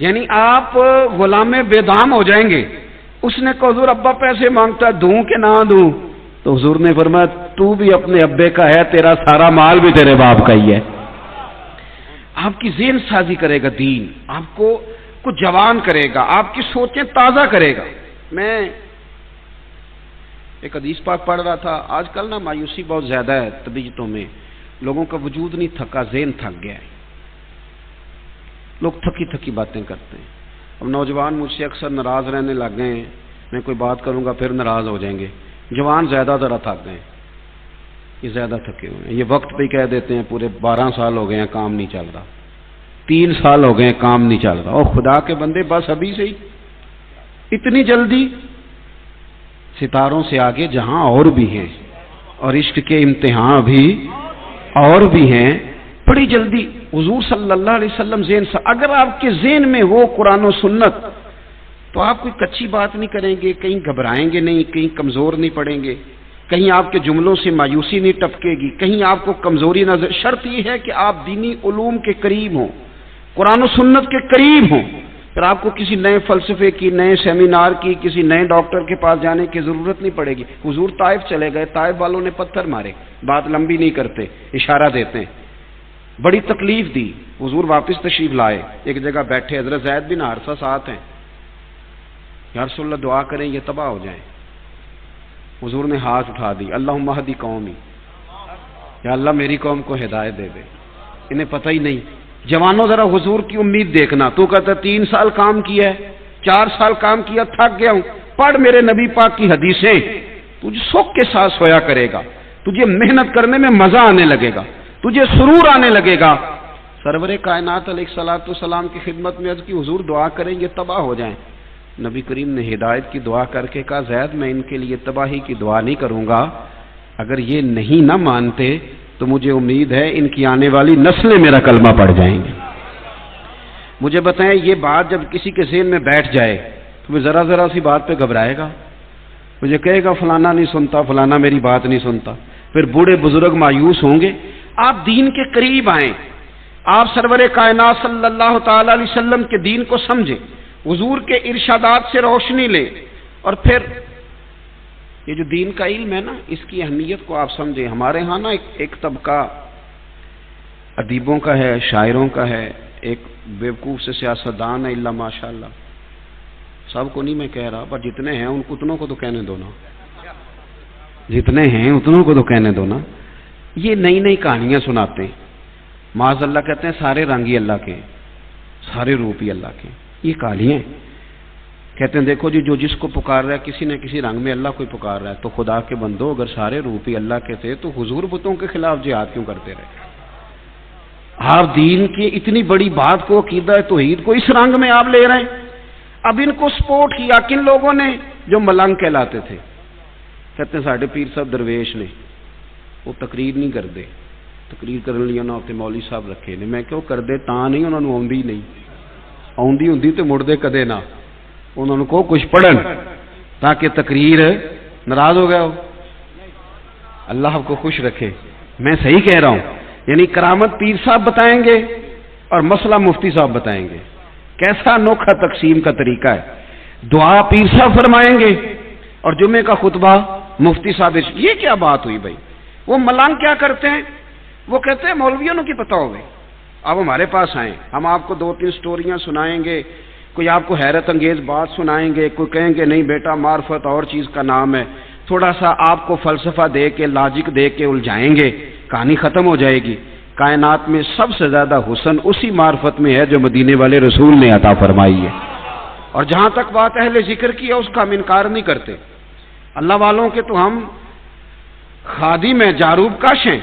یعنی آپ غلام بے دام ہو جائیں گے۔ اس نے کہا حضور ابا پیسے مانگتا ہے، دوں کہ نہ دوں؟ تو حضور نے فرمایا تو بھی اپنے ابے کا ہے، تیرا سارا مال بھی تیرے باپ کا ہی ہے۔ آپ کی ذہن سازی کرے گا دین، آپ کو کچھ جوان کرے گا، آپ کی سوچیں تازہ کرے گا۔ میں ایک حدیث پاک پڑھ رہا تھا، آج کل نا مایوسی بہت زیادہ ہے طبیعتوں میں، لوگوں کا وجود نہیں تھکا، ذہن تھک گیا ہے، لوگ تھکی تھکی باتیں کرتے ہیں۔ اب نوجوان مجھ سے اکثر ناراض رہنے لگ گئے ہیں، میں کوئی بات کروں گا پھر ناراض ہو جائیں گے۔ جوان زیادہ ذرا تھک گئے، یہ زیادہ تھکے ہوئے ہیں، یہ وقت پہ ہی کہہ دیتے ہیں پورے 12 سال ہو گئے ہیں کام نہیں چل رہا، 3 سال ہو گئے ہیں کام نہیں چل رہا۔ اور خدا کے بندے بس ابھی سے ہی اتنی جلدی؟ ستاروں سے آگے جہاں اور بھی ہیں، اور عشق کے امتحان بھی اور بھی ہیں، بڑی جلدی۔ حضور صلی اللہ علیہ وسلم ذہن سے اگر آپ کے ذہن میں ہو قرآن و سنت تو آپ کوئی کچی بات نہیں کریں گے، کہیں گھبرائیں گے نہیں، کہیں کمزور نہیں پڑیں گے، کہیں آپ کے جملوں سے مایوسی نہیں ٹپکے گی، کہیں آپ کو کمزوری نظر۔ شرط یہ ہے کہ آپ دینی علوم کے قریب ہوں، قرآن و سنت کے قریب ہوں، پھر آپ کو کسی نئے فلسفے کی، نئے سیمینار کی، کسی نئے ڈاکٹر کے پاس جانے کی ضرورت نہیں پڑے گی۔ حضور طائف چلے گئے، طائف والوں نے پتھر مارے، بات لمبی نہیں کرتے، اشارہ دیتے ہیں، بڑی تکلیف دی، حضور واپس تشریف لائے، ایک جگہ بیٹھے، حضرت زید بن حارثہ ساتھ ہیں، یا رسول اللہ دعا کریں یہ تباہ ہو جائیں۔ حضور نے ہاتھ اٹھا دی، اللہم اہدی قومی، یا اللہ میری قوم کو ہدایت دے دے، انہیں پتہ ہی نہیں۔ جوانوں ذرا حضور کی امید دیکھنا، تو کہتا 3 سال کام کیا ہے، 4 سال کام کیا، تھک گیا ہوں، پڑھ میرے نبی پاک کی حدیثیں، تجھے سکھ کے ساتھ سویا کرے گا، تجھے محنت کرنے میں مزہ آنے لگے گا، تجھے سرور آنے لگے گا۔ سرور کائنات علیہ الصلوۃ والسلام کی خدمت میں عرض کی حضور دعا کریں گے تباہ ہو جائیں۔ نبی کریم نے ہدایت کی دعا کر کے کہا زید میں ان کے لیے تباہی کی دعا نہیں کروں گا، اگر یہ نہیں نہ مانتے تو مجھے امید ہے ان کی آنے والی نسلیں میرا کلمہ پڑھ جائیں گے۔ مجھے بتائیں یہ بات جب کسی کے ذہن میں بیٹھ جائے تو وہ ذرا ذرا سی بات پہ گھبرائے گا، مجھے کہے گا فلانا نہیں سنتا، فلانا میری بات نہیں سنتا، پھر بوڑھے بزرگ مایوس ہوں گے۔ آپ دین کے قریب آئیں، آپ سرور کائنات صلی اللہ تعالی علیہ وسلم کے دین کو سمجھیں، حضور کے ارشادات سے روشنی لیں، اور پھر یہ جو دین کا علم ہے نا اس کی اہمیت کو آپ سمجھیں۔ ہمارے ہاں نا ایک طبقہ ادیبوں کا ہے، شاعروں کا ہے، ایک بیوقوف سے سیاستدان ہے، اللہ ماشاءاللہ، سب کو نہیں میں کہہ رہا، پر جتنے ہیں ان اتنوں کو تو کہنے دو نا، جتنے ہیں اتنوں کو تو کہنے دو نا۔ یہ نئی نئی کہانیاں سناتے ہیں، معاذ اللہ کہتے ہیں سارے رنگ ہی اللہ کے، سارے روپ ہی اللہ کے، یہ کہانیاں کہتے ہیں دیکھو جی جو جس کو پکار رہا ہے کسی نہ کسی رنگ میں اللہ کو پکار رہا ہے، تو خدا کے بندو اگر سارے روپ ہی اللہ کے تھے تو حضور بتوں کے خلاف جہاد کیوں کرتے رہے؟ آپ دین کی اتنی بڑی بات کو، عقیدہ توحید کو اس رنگ میں آپ لے رہے ہیں۔ اب ان کو سپورٹ کیا کن لوگوں نے؟ جو ملنگ کہلاتے تھے، کہتے ہیں ساڈے پیر صاحب درویش نے، وہ تقریر نہیں کرتے، تقریر کرنے لیا نہ اتنے مولوی صاحب رکھے نے۔ میں کیوں کرتے؟ تاں نہیں، انہوں نے آؤندی نہیں، آؤندی ہوندی تو مڑتے کدے نہ، انہوں نے کو کچھ پڑھن تاکہ تقریر ناراض ہو گیا ہو۔ اللہ آپ کو خوش رکھے، میں صحیح کہہ رہا ہوں، یعنی کرامت پیر صاحب بتائیں گے اور مسئلہ مفتی صاحب بتائیں گے۔ کیسا انوکھا تقسیم کا طریقہ ہے۔ دعا پیر صاحب فرمائیں گے اور جمعے کا خطبہ مفتی صاحب۔ یہ کیا بات ہوئی بھائی؟ وہ ملنگ کیا کرتے ہیں؟ وہ کہتے ہیں مولویوں کی پتہ ہو گئی، آپ ہمارے پاس آئیں، ہم آپ کو 2-3 سٹوریاں سنائیں گے، کوئی آپ کو حیرت انگیز بات سنائیں گے، کوئی کہیں گے نہیں بیٹا معرفت اور چیز کا نام ہے، تھوڑا سا آپ کو فلسفہ دے کے لاجک دے کے الجھائیں گے، کہانی ختم ہو جائے گی۔ کائنات میں سب سے زیادہ حسن اسی معرفت میں ہے جو مدینے والے رسول نے عطا فرمائی ہے، اور جہاں تک بات اہل ذکر کی ہے اس کا ہم انکار نہیں کرتے۔ اللہ والوں کے تو ہم خادم ہیں، جاروب کاش ہیں،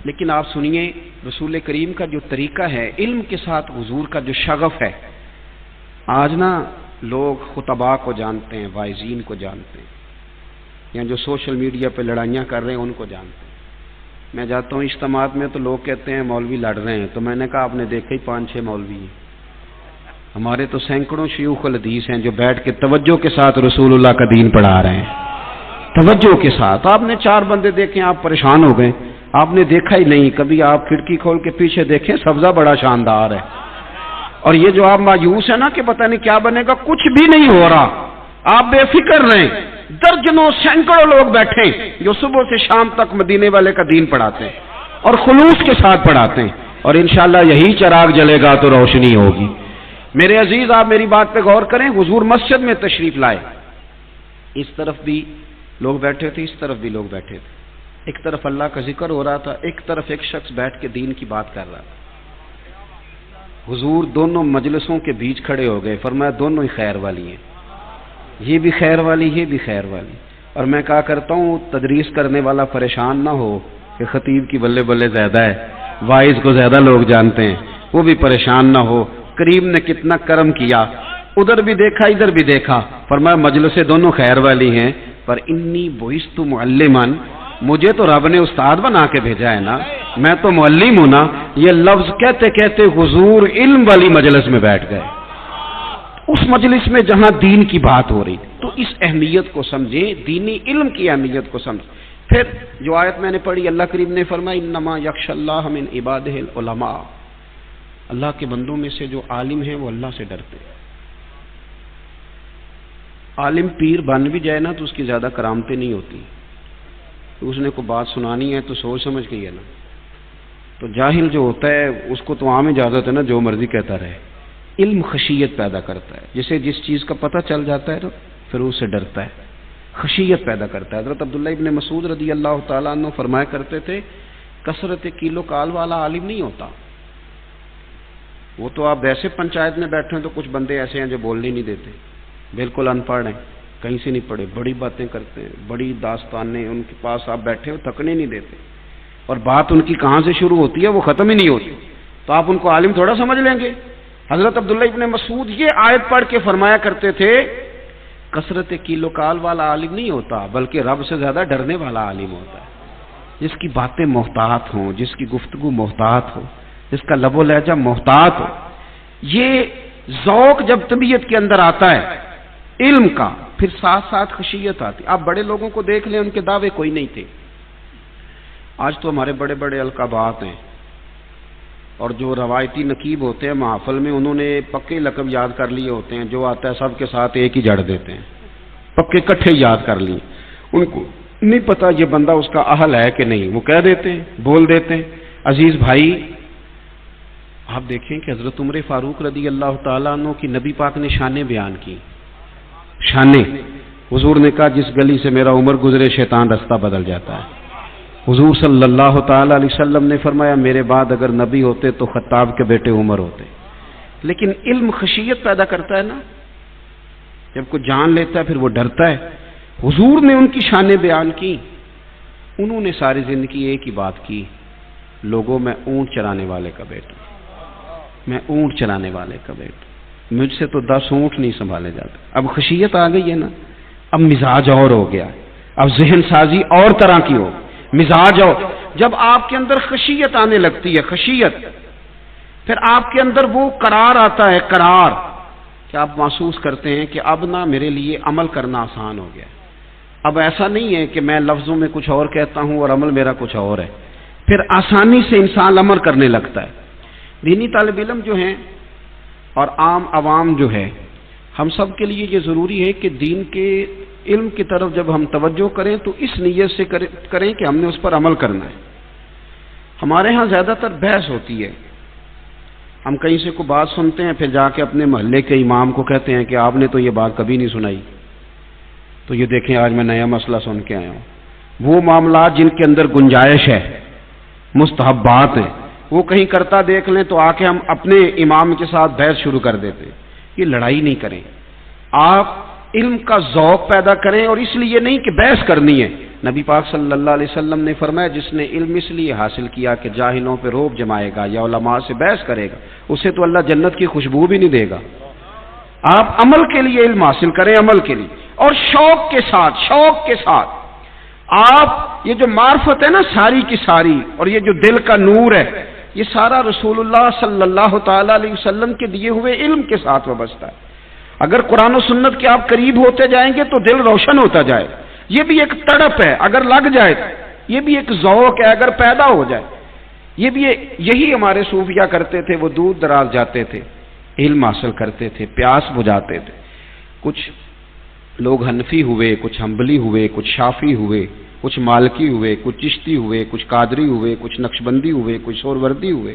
لیکن آپ سنیے رسول کریم کا جو طریقہ ہے، علم کے ساتھ حضور کا جو شغف ہے۔ آج نا لوگ خطباء کو جانتے ہیں، واعظین کو جانتے ہیں، یا جو سوشل میڈیا پہ لڑائیاں کر رہے ہیں ان کو جانتے ہیں۔ میں جاتا ہوں اجتماعات میں تو لوگ کہتے ہیں مولوی لڑ رہے ہیں، تو میں نے کہا آپ نے دیکھا ہی 5-6 مولوی ہیں، ہمارے تو سینکڑوں شیوخ الحدیث ہیں جو بیٹھ کے توجہ کے ساتھ رسول اللہ کا دین پڑھا رہے ہیں، توجہ کے ساتھ۔ آپ نے 4 بندے دیکھیں، آپ پریشان ہو گئے، آپ نے دیکھا ہی نہیں۔ کبھی آپ کھڑکی کھول کے پیچھے دیکھیں، سبزہ بڑا شاندار ہے، اور یہ جو آپ مایوس ہے نا کہ پتہ نہیں کیا بنے گا، کچھ بھی نہیں ہو رہا، آپ بے فکر رہیں۔ درجنوں سینکڑوں لوگ بیٹھے جو صبح سے شام تک مدینے والے کا دین پڑھاتے ہیں اور خلوص کے ساتھ پڑھاتے ہیں، اور انشاءاللہ یہی چراغ جلے گا تو روشنی ہوگی۔ میرے عزیز، آپ میری بات پہ غور کریں۔ حضور مسجد میں تشریف لائے، اس طرف بھی لوگ بیٹھے تھے، اس طرف بھی لوگ بیٹھے تھے، ایک طرف اللہ کا ذکر ہو رہا تھا، ایک طرف ایک شخص بیٹھ کے دین کی بات کر رہا تھا۔ حضور دونوں مجلسوں کے بیچ کھڑے ہو گئے، فرمایا دونوں ہی خیر والی ہیں، یہ بھی خیر والی، یہ بھی خیر والی۔ اور میں کہا کرتا ہوں تدریس کرنے والا پریشان نہ ہو کہ خطیب کی بلے بلے زیادہ ہے، واعظ کو زیادہ لوگ جانتے ہیں، وہ بھی پریشان نہ ہو۔ کریم نے کتنا کرم کیا، ادھر بھی دیکھا ادھر بھی دیکھا، فرمایا مجلسیں دونوں خیر والی ہیں، پر انی بعثت معلما، مجھے تو رب نے استاد بنا کے بھیجا ہے نا، میں تو معلم ہوں نا۔ یہ لفظ کہتے کہتے حضور علم والی مجلس میں بیٹھ گئے، اس مجلس میں جہاں دین کی بات ہو رہی۔ تو اس اہمیت کو سمجھیں، دینی علم کی اہمیت کو سمجھیں۔ پھر جو آیت میں نے پڑھی، اللہ کریم نے فرمایا انما یخشى اللہ من عبادہ العلماء، اللہ کے بندوں میں سے جو عالم ہیں وہ اللہ سے ڈرتے ہیں۔ عالم پیر بن بھی جائے نا تو اس کی زیادہ کرامتیں نہیں ہوتی، اس نے کوئی بات سنانی ہے تو سوچ سمجھ کے ہے نا۔ تو جاہل جو ہوتا ہے اس کو تو عام اجازت ہے نا جو مرضی کہتا رہے۔ علم خشیت پیدا کرتا ہے، جسے جس چیز کا پتہ چل جاتا ہے تو پھر اس سے ڈرتا ہے، خشیت پیدا کرتا ہے۔ حضرت عبداللہ ابن مسعود رضی اللہ تعالیٰ عنہ فرمایا کرتے تھے کثرت کیلو کال والا عالم نہیں ہوتا، وہ تو آپ ویسے پنچایت میں بیٹھے ہیں تو کچھ بندے ایسے ہیں جو بولنے نہیں دیتے، بالکل ان پڑھ ہیں، کہیں سے نہیں پڑھے، بڑی باتیں کرتے ہیں، بڑی داستانیں، ان کے پاس آپ بیٹھے ہو تھکنے نہیں دیتے، اور بات ان کی کہاں سے شروع ہوتی ہے وہ ختم ہی نہیں ہوتی، تو آپ ان کو عالم تھوڑا سمجھ لیں گے۔ حضرت عبداللہ ابن مسعود یہ آیت پڑھ کے فرمایا کرتے تھے کثرت کیلو کال والا عالم نہیں ہوتا، بلکہ رب سے زیادہ ڈرنے والا عالم ہوتا ہے، جس کی باتیں محتاط ہوں، جس کی گفتگو محتاط ہو، جس کا لب و لہجہ محتاط ہو۔ یہ ذوق جب طبیعت کے اندر آتا ہے علم کا، پھر ساتھ ساتھ خشیت آتی۔ آپ بڑے لوگوں کو دیکھ لیں، ان کے دعوے کوئی نہیں تھے۔ آج تو ہمارے بڑے بڑے القابات ہیں، اور جو روایتی نقیب ہوتے ہیں محافل میں انہوں نے پکے لقب یاد کر لیے ہوتے ہیں، جو آتا ہے سب کے ساتھ ایک ہی جڑ دیتے ہیں، پکے کٹھے یاد کر لیے، ان کو نہیں پتا یہ بندہ اس کا اہل ہے کہ نہیں، وہ کہہ دیتے ہیں، بول دیتے ہیں۔ عزیز بھائی، آپ دیکھیں کہ حضرت عمر فاروق رضی اللہ تعالیٰ عنہ کی نبی پاک نے شانیں بیان کی، شانیں۔ حضور نے کہا جس گلی سے میرا عمر گزرے شیطان رستہ بدل جاتا ہے۔ حضور صلی اللہ تعالی علیہ وسلم نے فرمایا میرے بعد اگر نبی ہوتے تو خطاب کے بیٹے عمر ہوتے۔ لیکن علم خشیت پیدا کرتا ہے نا، جب کوئی جان لیتا ہے پھر وہ ڈرتا ہے۔ حضور نے ان کی شانیں بیان کی، انہوں نے ساری زندگی ایک ہی بات کی، لوگوں میں اونٹ چرانے والے کا بیٹا، میں اونٹ چلانے والے کا بیٹا، مجھ سے تو 10 اونٹ نہیں سنبھالے جاتے۔ اب خشیت آ گئی ہے نا، اب مزاج اور ہو گیا، اب ذہن سازی اور طرح کی ہو، مزاج ہو. جب آپ کے اندر خشیت آنے لگتی ہے، خشیت، پھر آپ کے اندر وہ قرار آتا ہے، قرار، کہ آپ محسوس کرتے ہیں کہ اب نہ میرے لیے عمل کرنا آسان ہو گیا. اب ایسا نہیں ہے کہ میں لفظوں میں کچھ اور کہتا ہوں اور عمل میرا کچھ اور ہے. پھر آسانی سے انسان عمل کرنے لگتا ہے. دینی طالب علم جو ہیں اور عام عوام جو ہے، ہم سب کے لیے یہ ضروری ہے کہ دین کے علم کی طرف جب ہم توجہ کریں تو اس نیت سے کریں کہ ہم نے اس پر عمل کرنا ہے. ہمارے ہاں زیادہ تر بحث ہوتی ہے. ہم کہیں سے کوئی بات سنتے ہیں، پھر جا کے اپنے محلے کے امام کو کہتے ہیں کہ آپ نے تو یہ بات کبھی نہیں سنائی، تو یہ دیکھیں آج میں نیا مسئلہ سن کے آیا ہوں. وہ معاملات جن کے اندر گنجائش ہے، مستحبات ہیں، وہ کہیں کرتا دیکھ لیں تو آ کے ہم اپنے امام کے ساتھ بحث شروع کر دیتے ہیں. یہ لڑائی نہیں کریں، آپ علم کا ذوق پیدا کریں، اور اس لیے نہیں کہ بحث کرنی ہے. نبی پاک صلی اللہ علیہ وسلم نے فرمایا جس نے علم اس لیے حاصل کیا کہ جاہلوں پہ روب جمائے گا یا علماء سے بحث کرے گا، اسے تو اللہ جنت کی خوشبو بھی نہیں دے گا. آپ عمل کے لیے علم حاصل کریں، عمل کے لیے، اور شوق کے ساتھ، شوق کے ساتھ. آپ یہ جو معرفت ہے نا ساری کی ساری، اور یہ جو دل کا نور ہے، یہ سارا رسول اللہ صلی اللہ تعالی علیہ وسلم کے دیے ہوئے علم کے ساتھ وابستہ ہے. اگر قرآن و سنت کے آپ قریب ہوتے جائیں گے تو دل روشن ہوتا جائے. یہ بھی ایک تڑپ ہے، اگر لگ جائے، یہ بھی ایک ذوق ہے اگر پیدا ہو جائے. یہ بھی یہی ہمارے صوفیہ کرتے تھے. وہ دور دراز جاتے تھے، علم حاصل کرتے تھے، پیاس بجھاتے تھے. کچھ لوگ حنفی ہوئے، کچھ حنبلی ہوئے، کچھ شافعی ہوئے، کچھ مالکی ہوئے، کچھ چشتی ہوئے، کچھ قادری ہوئے، کچھ نقشبندی ہوئے، کچھ سہروردی ہوئے.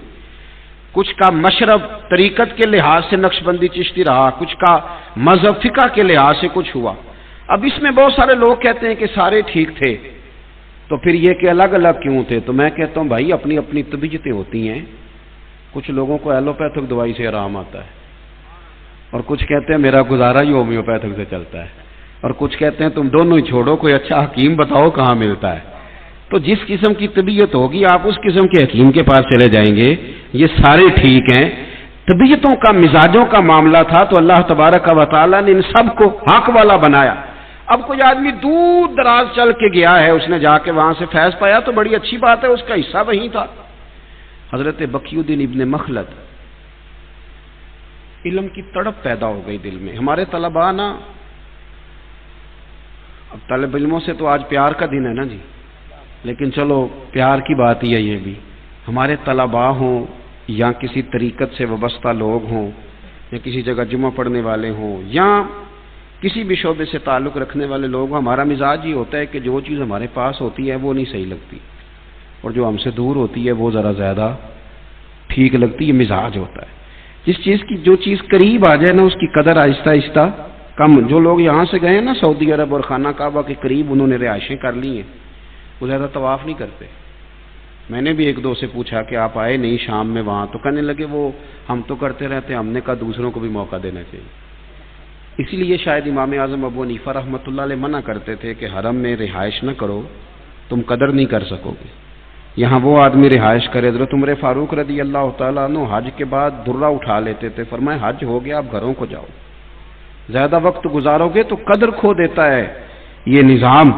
کچھ کا مشرب طریقت کے لحاظ سے نقشبندی چشتی رہا، کچھ کا مذہب فقہ کے لحاظ سے کچھ ہوا. اب اس میں بہت سارے لوگ کہتے ہیں کہ سارے ٹھیک تھے، تو پھر یہ کہ الگ الگ کیوں تھے؟ تو میں کہتا ہوں بھائی اپنی اپنی طبیعتیں ہوتی ہیں. کچھ لوگوں کو ایلوپیتھک دوائی سے آرام آتا ہے، اور کچھ کہتے ہیں میرا گزارا ہی ہومیوپیتھک سے چلتا ہے، اور کچھ کہتے ہیں تم دونوں ہی چھوڑو، کوئی اچھا حکیم بتاؤ کہاں ملتا ہے. تو جس قسم کی طبیعت ہوگی آپ اس قسم کے حکیم کے پاس چلے جائیں گے. یہ سارے ٹھیک ہیں. طبیعتوں کا، مزاجوں کا معاملہ تھا تو اللہ تبارک و تعالیٰ نے ان سب کو حق والا بنایا. اب کوئی آدمی دور دراز چل کے گیا ہے، اس نے جا کے وہاں سے فیض پایا تو بڑی اچھی بات ہے، اس کا حصہ وہیں تھا. حضرت بقی الدین ابن مخلد، علم کی تڑپ پیدا ہو گئی دل میں. ہمارے طلباء نا، اب طالب علموں سے تو آج پیار کا دن ہے نا جی، لیکن چلو پیار کی بات ہی ہے. یہ بھی ہمارے طلباء ہوں یا کسی طریقت سے وابستہ لوگ ہوں یا کسی جگہ جمعہ پڑھنے والے ہوں یا کسی بھی شعبے سے تعلق رکھنے والے لوگ ہوں، ہمارا مزاج یہ ہوتا ہے کہ جو چیز ہمارے پاس ہوتی ہے وہ نہیں صحیح لگتی، اور جو ہم سے دور ہوتی ہے وہ ذرا زیادہ ٹھیک لگتی ہے. مزاج ہوتا ہے. جس چیز کی جو چیز قریب آ جائے نا اس کی قدر آہستہ آہستہ کم. جو لوگ یہاں سے گئے ہیں نا سعودی عرب اور خانہ کعبہ کے قریب انہوں نے رہائشیں کر لی ہیں، وہ زیادہ طواف نہیں کرتے. میں نے بھی ایک دو سے پوچھا کہ آپ آئے نہیں شام میں وہاں، تو کہنے لگے وہ ہم تو کرتے رہتے ہیں، ہم نے کہا دوسروں کو بھی موقع دینا چاہیے. اسی لیے شاید امام اعظم ابو حنیفہ رحمۃ اللہ علیہ منع کرتے تھے کہ حرم میں رہائش نہ کرو، تم قدر نہیں کر سکو گے. یہاں وہ آدمی رہائش کرے. حضرت عمر فاروق رضی اللہ تعالیٰ عنہ حج کے بعد درہ اٹھا لیتے تھے. فرمائے حج ہو گیا، آپ گھروں کو جاؤ، زیادہ وقت گزارو گے تو قدر کھو دیتا ہے یہ نظام.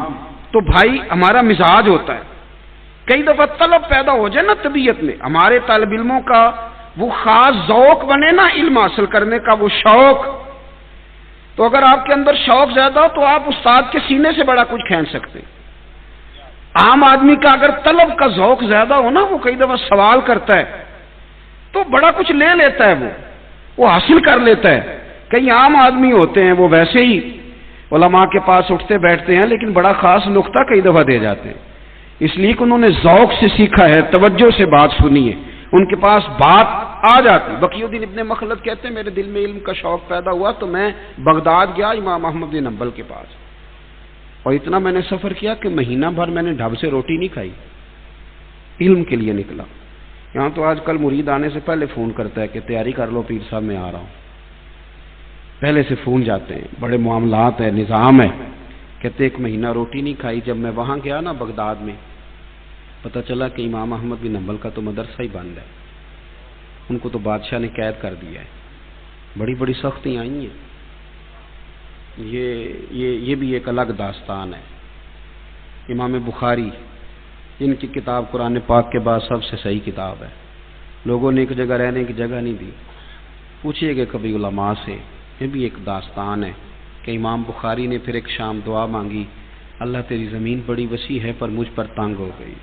تو بھائی ہمارا مزاج ہوتا ہے. کئی دفعہ طلب پیدا ہو جائے نا طبیعت میں، ہمارے طالب علموں کا وہ خاص ذوق بنے نا علم حاصل کرنے کا، وہ شوق. تو اگر آپ کے اندر شوق زیادہ ہو تو آپ استاد کے سینے سے بڑا کچھ کھینچ سکتے. عام آدمی کا اگر طلب کا ذوق زیادہ ہو نا، وہ کئی دفعہ سوال کرتا ہے تو بڑا کچھ لے لیتا ہے، وہ حاصل کر لیتا ہے. کئی عام آدمی ہوتے ہیں وہ ویسے ہی علماء کے پاس اٹھتے بیٹھتے ہیں لیکن بڑا خاص نقطہ کئی دفعہ دے جاتے ہیں، اس لیے کہ انہوں نے ذوق سے سیکھا ہے، توجہ سے بات سنی ہے، ان کے پاس بات آ جاتی. بقی الدین ابن مخلد کہتے ہیں میرے دل میں علم کا شوق پیدا ہوا تو میں بغداد گیا امام احمد بن حنبل کے پاس، اور اتنا میں نے سفر کیا کہ مہینہ بھر میں نے ڈھب سے روٹی نہیں کھائی، علم کے لیے نکلا. یہاں تو آج کل مرید آنے سے پہلے فون کرتا ہے کہ تیاری کر لو پیر صاحب میں آ رہا ہوں، پہلے سے فون جاتے ہیں. بڑے معاملات ہے، نظام ہے. کہتے ایک مہینہ روٹی نہیں کھائی. جب میں وہاں گیا نا بغداد میں، پتہ چلا کہ امام احمد بن حنبل کا تو مدرسہ ہی بند ہے، ان کو تو بادشاہ نے قید کر دیا ہے. بڑی بڑی سختیاں آئی ہیں. یہ بھی ایک الگ داستان ہے. امام بخاری، جن کی کتاب قرآن پاک کے بعد سب سے صحیح کتاب ہے، لوگوں نے ایک جگہ رہنے کی جگہ نہیں دی۔ پوچھئے گے کبھی علماء سے، یہ بھی ایک داستان ہے کہ امام بخاری نے پھر ایک شام دعا مانگی، اللہ تیری زمین بڑی وسیع ہے پر مجھ پر تنگ ہو گئی،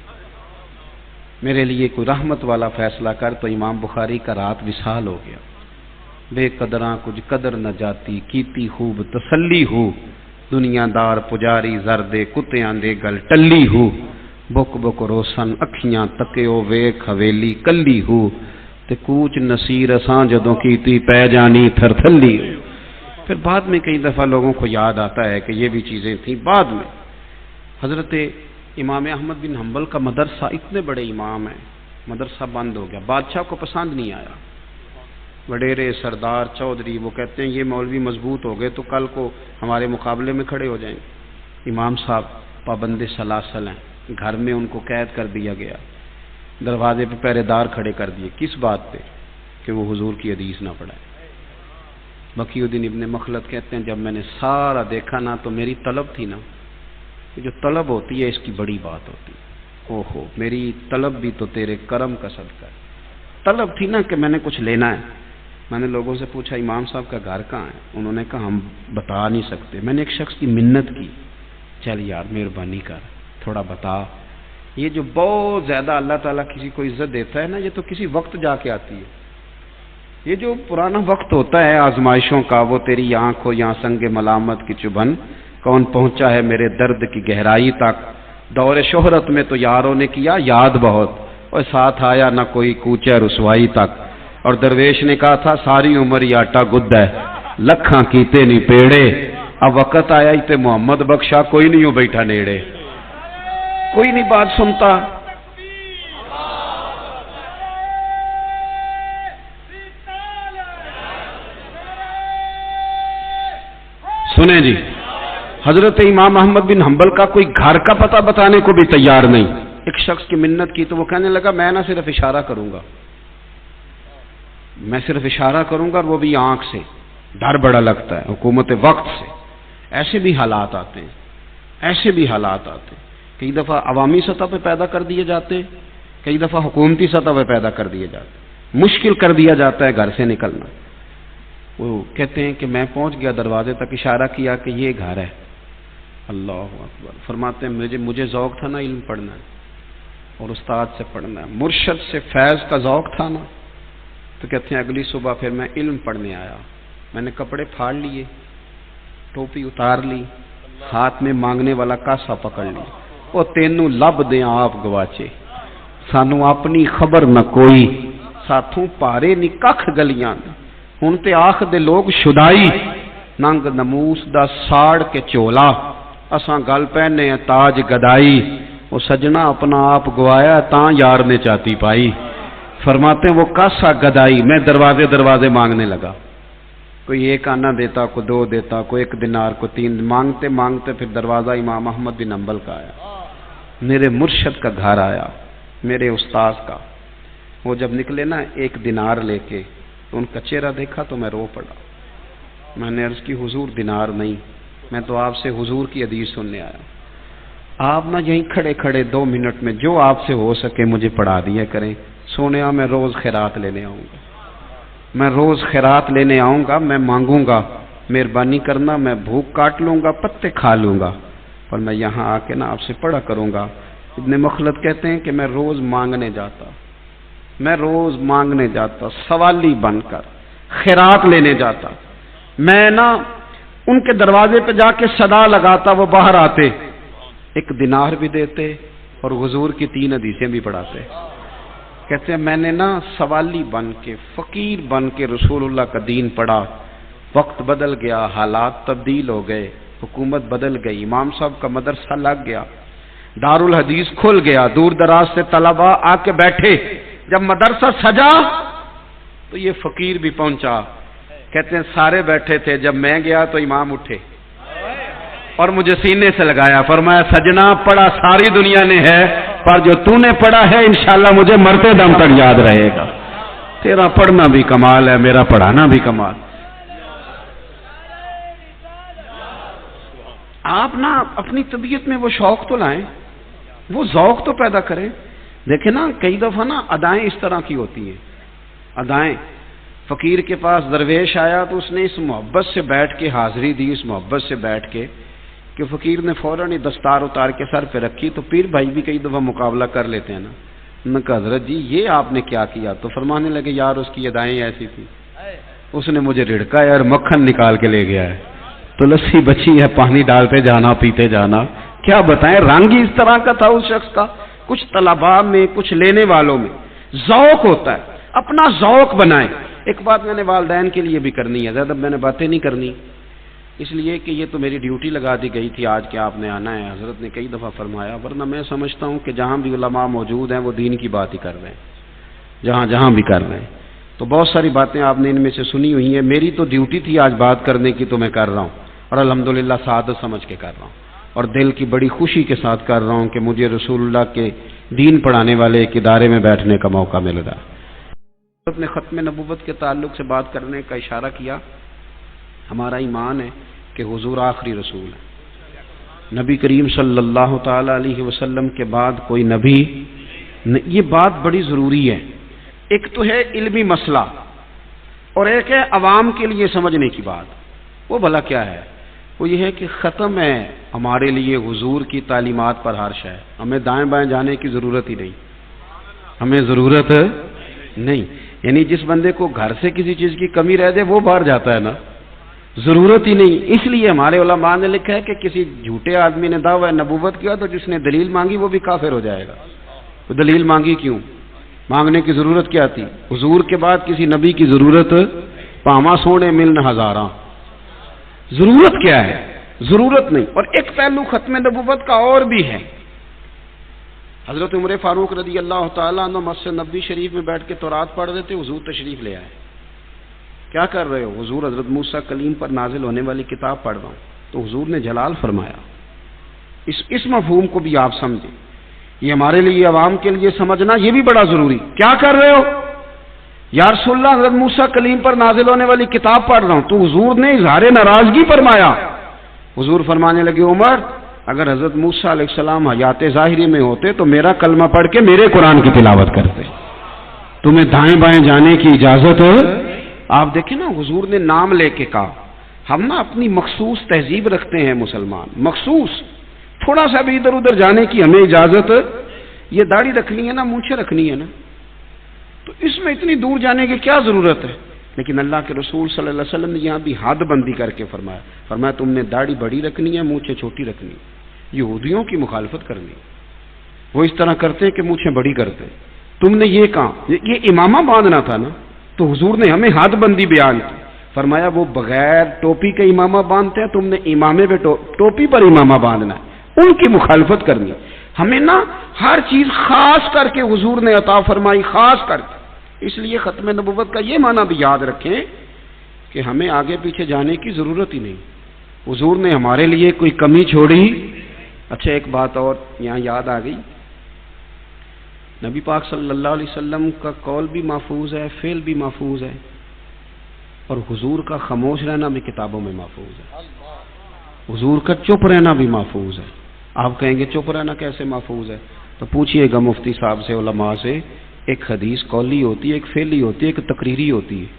میرے لیے کوئی رحمت والا فیصلہ کر، تو امام بخاری کا رات وصال ہو گیا۔ بے قدراں کچھ قدر نہ جاتی، کیتی خوب تسلی ہو، دنیا دار پجاری زردے کتیاں دے گل ٹلی ہو، بک بک روسن اکھیاں تکیو ویکھ حویلی کلی ہو، تے کوچ نصیر اساں جدوں کیتی پہ جانی تھر تھلی ہو۔ پھر بعد میں کئی دفعہ لوگوں کو یاد آتا ہے کہ یہ بھی چیزیں تھیں۔ بعد میں حضرت امام احمد بن حنبل کا مدرسہ، اتنے بڑے امام ہیں، مدرسہ بند ہو گیا، بادشاہ کو پسند نہیں آیا، وڈیرے سردار چودھری وہ کہتے ہیں یہ مولوی مضبوط ہو گئے تو کل کو ہمارے مقابلے میں کھڑے ہو جائیں گے۔ امام صاحب پابند سلاسل ہیں، گھر میں ان کو قید کر دیا گیا، دروازے پہ پہرے دار کھڑے کر دیے، کس بات پہ؟ کہ وہ حضور کی حدیث نہ پڑھائے۔ بقی الدین ابن مخلد کہتے ہیں جب میں نے سارا دیکھا نا تو میری طلب تھی نا، جو طلب ہوتی ہے اس کی بڑی بات ہوتی ہے، اوہو میری طلب بھی تو تیرے کرم کا صدقہ ہے۔ طلب تھی نا کہ میں نے کچھ لینا ہے۔ میں نے لوگوں سے پوچھا امام صاحب کا گھر کہاں ہے؟ انہوں نے کہا ہم بتا نہیں سکتے۔ میں نے ایک شخص کی منت کی، چل یار مہربانی کر تھوڑا بتا۔ یہ جو بہت زیادہ اللہ تعالیٰ کسی کو عزت دیتا ہے نا، یہ تو کسی وقت جا کے آتی ہے۔ یہ جو پرانا وقت ہوتا ہے آزمائشوں کا، وہ تیری آنکھ ہو یا سنگ ملامت کی چبھن، کون پہنچا ہے میرے درد کی گہرائی تک، دور شہرت میں تو یاروں نے کیا یاد بہت، اور ساتھ آیا نہ کوئی کوچے رسوائی تک، اور درویش نے کہا تھا ساری عمر یہ آٹا گد ہے، لکھاں کیتے نہیں پیڑے، اب وقت آیا ہی تے محمد بخشا کوئی نہیں ہو بیٹھا نیڑے، کوئی نہیں بات سنتا۔ سنیں جی، حضرت امام احمد بن حنبل کا کوئی گھر کا پتہ بتانے کو بھی تیار نہیں۔ ایک شخص کی منت کی تو وہ کہنے لگا میں نہ صرف اشارہ کروں گا، میں صرف اشارہ کروں گا، اور وہ بھی آنکھ سے، ڈر بڑا لگتا ہے حکومت وقت سے۔ ایسے بھی حالات آتے ہیں، ایسے بھی حالات آتے ہیں، کئی دفعہ عوامی سطح پہ پیدا کر دیے جاتے ہیں، کئی دفعہ حکومتی سطح پہ پیدا کر دیے جاتے ہیں، مشکل کر دیا جاتا ہے گھر سے نکلنا۔ وہ کہتے ہیں کہ میں پہنچ گیا دروازے تک، اشارہ کیا کہ یہ گھر ہے، اللہ اکبر۔ فرماتے ہیں مجھے ذوق تھا نا علم پڑھنا ہے اور استاد سے پڑھنا ہے، مرشد سے فیض کا ذوق تھا نا، تو کہتے ہیں اگلی صبح پھر میں علم پڑھنے آیا، میں نے کپڑے پھاڑ لیے، ٹوپی اتار لی، ہاتھ میں مانگنے والا کاسا پکڑ لی، وہ تینوں لب دیں آپ گواچے، سانو اپنی خبر نہ کوئی، ساتھوں پارے نی ککھ گلیاں، ہن تے آخ دے لوگ شدائی، ننگ نموس دا ساڑ کے چولا، اساں گل پہنے تاج گدائی، وہ سجنا اپنا آپ گوایا تاں یار نے چاتی پائی۔ فرماتے ہیں وہ کاسا گدائی، میں دروازے دروازے مانگنے لگا، کوئی ایک آنا دیتا، کوئی دو دیتا، کوئی ایک دینار، کوئی تین، مانگتے مانگتے پھر دروازہ امام احمد بن حنبل کا آیا، میرے مرشد کا گھر آیا، میرے استاذ کا۔ وہ جب نکلے نا ایک دینار لے کے تو ان کا چہرہ دیکھا تو میں رو پڑا۔ میں نے عرض کی حضور دینار نہیں، میں تو آپ سے حضور کی حدیث سننے آیا، آپ نہ یہیں کھڑے کھڑے 2 منٹ میں جو آپ سے ہو سکے مجھے پڑھا دیا کریں، سونیا میں روز خیرات لینے آؤں گا، میں روز خیرات لینے آؤں گا، میں مانگوں گا، مہربانی کرنا، میں بھوک کاٹ لوں گا، پتے کھا لوں گا، پر میں یہاں آ کے نا آپ سے پڑھا کروں گا۔ ابن مخلد کہتے ہیں کہ میں روز مانگنے جاتا، میں روز مانگنے جاتا، سوالی بن کر خیرات لینے جاتا، میں نا ان کے دروازے پہ جا کے صدا لگاتا، وہ باہر آتے، 1 دینار بھی دیتے اور حضور کی 3 حدیثیں بھی پڑھاتے۔ کہتے ہیں میں نے نا سوالی بن کے، فقیر بن کے رسول اللہ کا دین پڑھا، وقت بدل گیا، حالات تبدیل ہو گئے، حکومت بدل گئی، امام صاحب کا مدرسہ لگ گیا، دارالحدیث کھل گیا، دور دراز سے طلباء آ کے بیٹھے، جب مدرسہ سجا تو یہ فقیر بھی پہنچا۔ کہتے ہیں سارے بیٹھے تھے، جب میں گیا تو امام اٹھے اور مجھے سینے سے لگایا، فرمایا سجنا پڑھا ساری دنیا نے ہے، پر جو تو نے پڑھا ہے انشاءاللہ مجھے مرتے دم تک یاد رہے گا۔ تیرا پڑھنا بھی کمال ہے، میرا پڑھانا بھی کمال۔ آپ نا اپنی طبیعت میں وہ شوق تو لائیں، وہ ذوق تو پیدا کریں. دیکھیں نا کئی دفعہ نا ادائیں اس طرح کی ہوتی ہیں، ادائیں. فقیر کے پاس درویش آیا تو اس نے اس محبت سے بیٹھ کے حاضری دی، اس محبت سے بیٹھ کے کہ فقیر نے فوراً ہی دستار اتار کے سر پہ رکھی. تو پیر بھائی بھی کئی دفعہ مقابلہ کر لیتے ہیں نا. انہوں نے کہا حضرت جی یہ آپ نے کیا کیا؟ تو فرمانے لگے یار اس کی ادائیں ایسی تھی، اس نے مجھے رڑکا اور مکھن نکال کے لے گیا ہے، تو لسی بچی ہے، پانی ڈالتے جانا پیتے جانا. کیا بتائیں، رنگ ہی اس طرح کا تھا اس شخص کا. کچھ طلباء میں، کچھ لینے والوں میں ذوق ہوتا ہے، اپنا ذوق بنائیں. ایک بات میں نے والدین کے لیے بھی کرنی ہے، زیادہ میں نے باتیں نہیں کرنی اس لیے کہ یہ تو میری ڈیوٹی لگا دی گئی تھی آج کہ آپ نے آنا ہے. حضرت نے کئی دفعہ فرمایا، ورنہ میں سمجھتا ہوں کہ جہاں بھی علماء موجود ہیں وہ دین کی بات ہی کر رہے ہیں، جہاں بھی کر رہے ہیں. تو بہت ساری باتیں آپ نے ان میں سے سنی ہوئی ہیں. میری تو ڈیوٹی تھی آج بات کرنے کی، تو میں کر رہا ہوں اور الحمدللہ سعادت سمجھ کے کر رہا ہوں اور دل کی بڑی خوشی کے ساتھ کر رہا ہوں کہ مجھے رسول اللہ کے دین پڑھانے والے ایک ادارے میں بیٹھنے کا موقع مل رہا. اپنے ختم نبوت کے تعلق سے بات کرنے کا اشارہ کیا. ہمارا ایمان ہے کہ حضور آخری رسول ہے، نبی کریم صلی اللہ تعالی علیہ وسلم کے بعد کوئی نبی. یہ بات بڑی ضروری ہے. ایک تو ہے علمی مسئلہ اور ایک ہے عوام کے لیے سمجھنے کی بات. وہ بھلا کیا ہے؟ وہ یہ ہے کہ ختم ہے ہمارے لیے حضور کی تعلیمات پر ہر شے. ہمیں دائیں بائیں جانے کی ضرورت ہی نہیں، ہمیں ضرورت نہیں. یعنی جس بندے کو گھر سے کسی چیز کی کمی رہ جائے وہ باہر جاتا ہے نا، ضرورت ہی نہیں. اس لیے ہمارے علماء نے لکھا ہے کہ کسی جھوٹے آدمی نے دعویٰ نبوت کیا تو جس نے دلیل مانگی وہ بھی کافر ہو جائے گا. تو دلیل مانگی کیوں؟ مانگنے کی ضرورت کیا تھی؟ حضور کے بعد کسی نبی کی ضرورت پاما سونے ملن ہزاراں. ضرورت کیا ہے؟ ضرورت نہیں. اور ایک پہلو ختم نبوت کا اور بھی ہے. حضرت عمر فاروق رضی اللہ تعالیٰ عنہ مسجد نبوی شریف میں بیٹھ کے تورات پڑھ رہے تھے. حضور تشریف لے آئے. کیا کر رہے ہو؟ حضور حضرت موسیٰ کلیم پر نازل ہونے والی کتاب پڑھ رہا ہوں. تو حضور نے جلال فرمایا. اس مفہوم کو بھی آپ سمجھیں. یہ ہمارے لیے عوام کے لیے سمجھنا یہ بھی بڑا ضروری. کیا کر رہے ہو؟ یا رسول اللہ حضرت موسیٰ کلیم پر نازل ہونے والی کتاب پڑھ رہا ہوں. تو حضور نے اظہار ناراضگی فرمایا. حضور فرمانے لگے عمر اگر حضرت موسیٰ علیہ السلام حیات ظاہری میں ہوتے تو میرا کلمہ پڑھ کے میرے قرآن کی تلاوت کرتے. تمہیں دائیں بائیں جانے کی اجازت ہے. آپ دیکھیں نا حضور نے نام لے کے کہا. ہم نا اپنی مخصوص تہذیب رکھتے ہیں مسلمان، مخصوص. تھوڑا سا بھی ادھر ادھر جانے کی ہمیں اجازت. یہ داڑھی رکھنی ہے نا، مونچھیں رکھنی ہے نا، تو اس میں اتنی دور جانے کی کیا ضرورت ہے؟ لیکن اللہ کے رسول صلی اللہ علیہ وسلم نے یہاں بھی حد بندی کر کے فرمایا تم نے داڑھی بڑی رکھنی ہے، مونچھیں چھوٹی رکھنی. یہودیوں کی مخالفت کرنی. وہ اس طرح کرتے ہیں کہ مونچھیں بڑی کرتے. تم نے یہ کہا یہ امامہ باندھنا تھا نا، تو حضور نے ہمیں حد بندی بیان کی. فرمایا وہ بغیر ٹوپی کے امامہ باندھتے ہیں، تم نے امامے پہ ٹوپی پر امامہ باندھنا ہے. ان کی مخالفت کرنی. ہمیں نا ہر چیز خاص کر کے حضور نے عطا فرمائی، خاص کر کے. اس لیے ختم نبوت کا یہ معنی بھی یاد رکھیں کہ ہمیں آگے پیچھے جانے کی ضرورت ہی نہیں. حضور نے ہمارے لیے کوئی کمی چھوڑی. اچھا ایک بات اور یہاں یاد آ گئی. نبی پاک صلی اللہ علیہ وسلم کا قول بھی محفوظ ہے، فعل بھی محفوظ ہے، اور حضور کا خاموش رہنا بھی کتابوں میں محفوظ ہے. حضور کا چپ رہنا بھی محفوظ ہے. آپ کہیں گے چپ رہنا کیسے محفوظ ہے؟ تو پوچھئے گا مفتی صاحب سے، علماء سے. ایک حدیث قولی ہوتی ہے، ایک فعلی ہوتی ہے، ایک تقریری ہوتی ہے.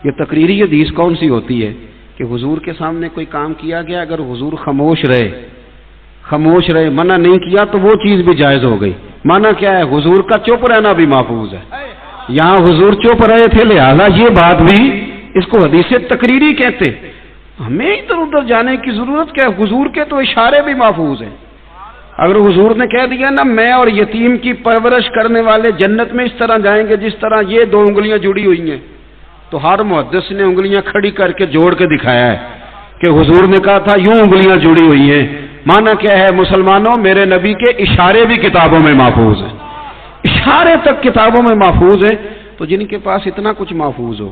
یہ تقریری حدیث کون سی ہوتی ہے؟ کہ حضور کے سامنے کوئی کام کیا گیا، اگر حضور خاموش رہے، منع نہیں کیا تو وہ چیز بھی جائز ہو گئی. منع کیا ہے؟ حضور کا چپ رہنا بھی محفوظ ہے. یہاں حضور چپ رہے تھے، لہذا یہ بات بھی، اس کو حدیث تقریری کہتے. ہمیں ادھر ادھر جانے کی ضرورت کیا ہے؟ حضور کے تو اشارے بھی محفوظ ہیں. اگر حضور نے کہہ دیا نا میں اور یتیم کی پرورش کرنے والے جنت میں اس طرح جائیں گے جس طرح یہ دو انگلیاں جڑی ہوئی ہیں، تو ہر محدث نے انگلیاں کھڑی کر کے جوڑ کے دکھایا ہے کہ حضور نے کہا تھا یوں انگلیاں جڑی ہوئی ہیں. معنی کیا ہے مسلمانوں؟ میرے نبی کے اشارے بھی کتابوں میں محفوظ ہیں. اشارے تک کتابوں میں محفوظ ہیں. تو جن کے پاس اتنا کچھ محفوظ ہو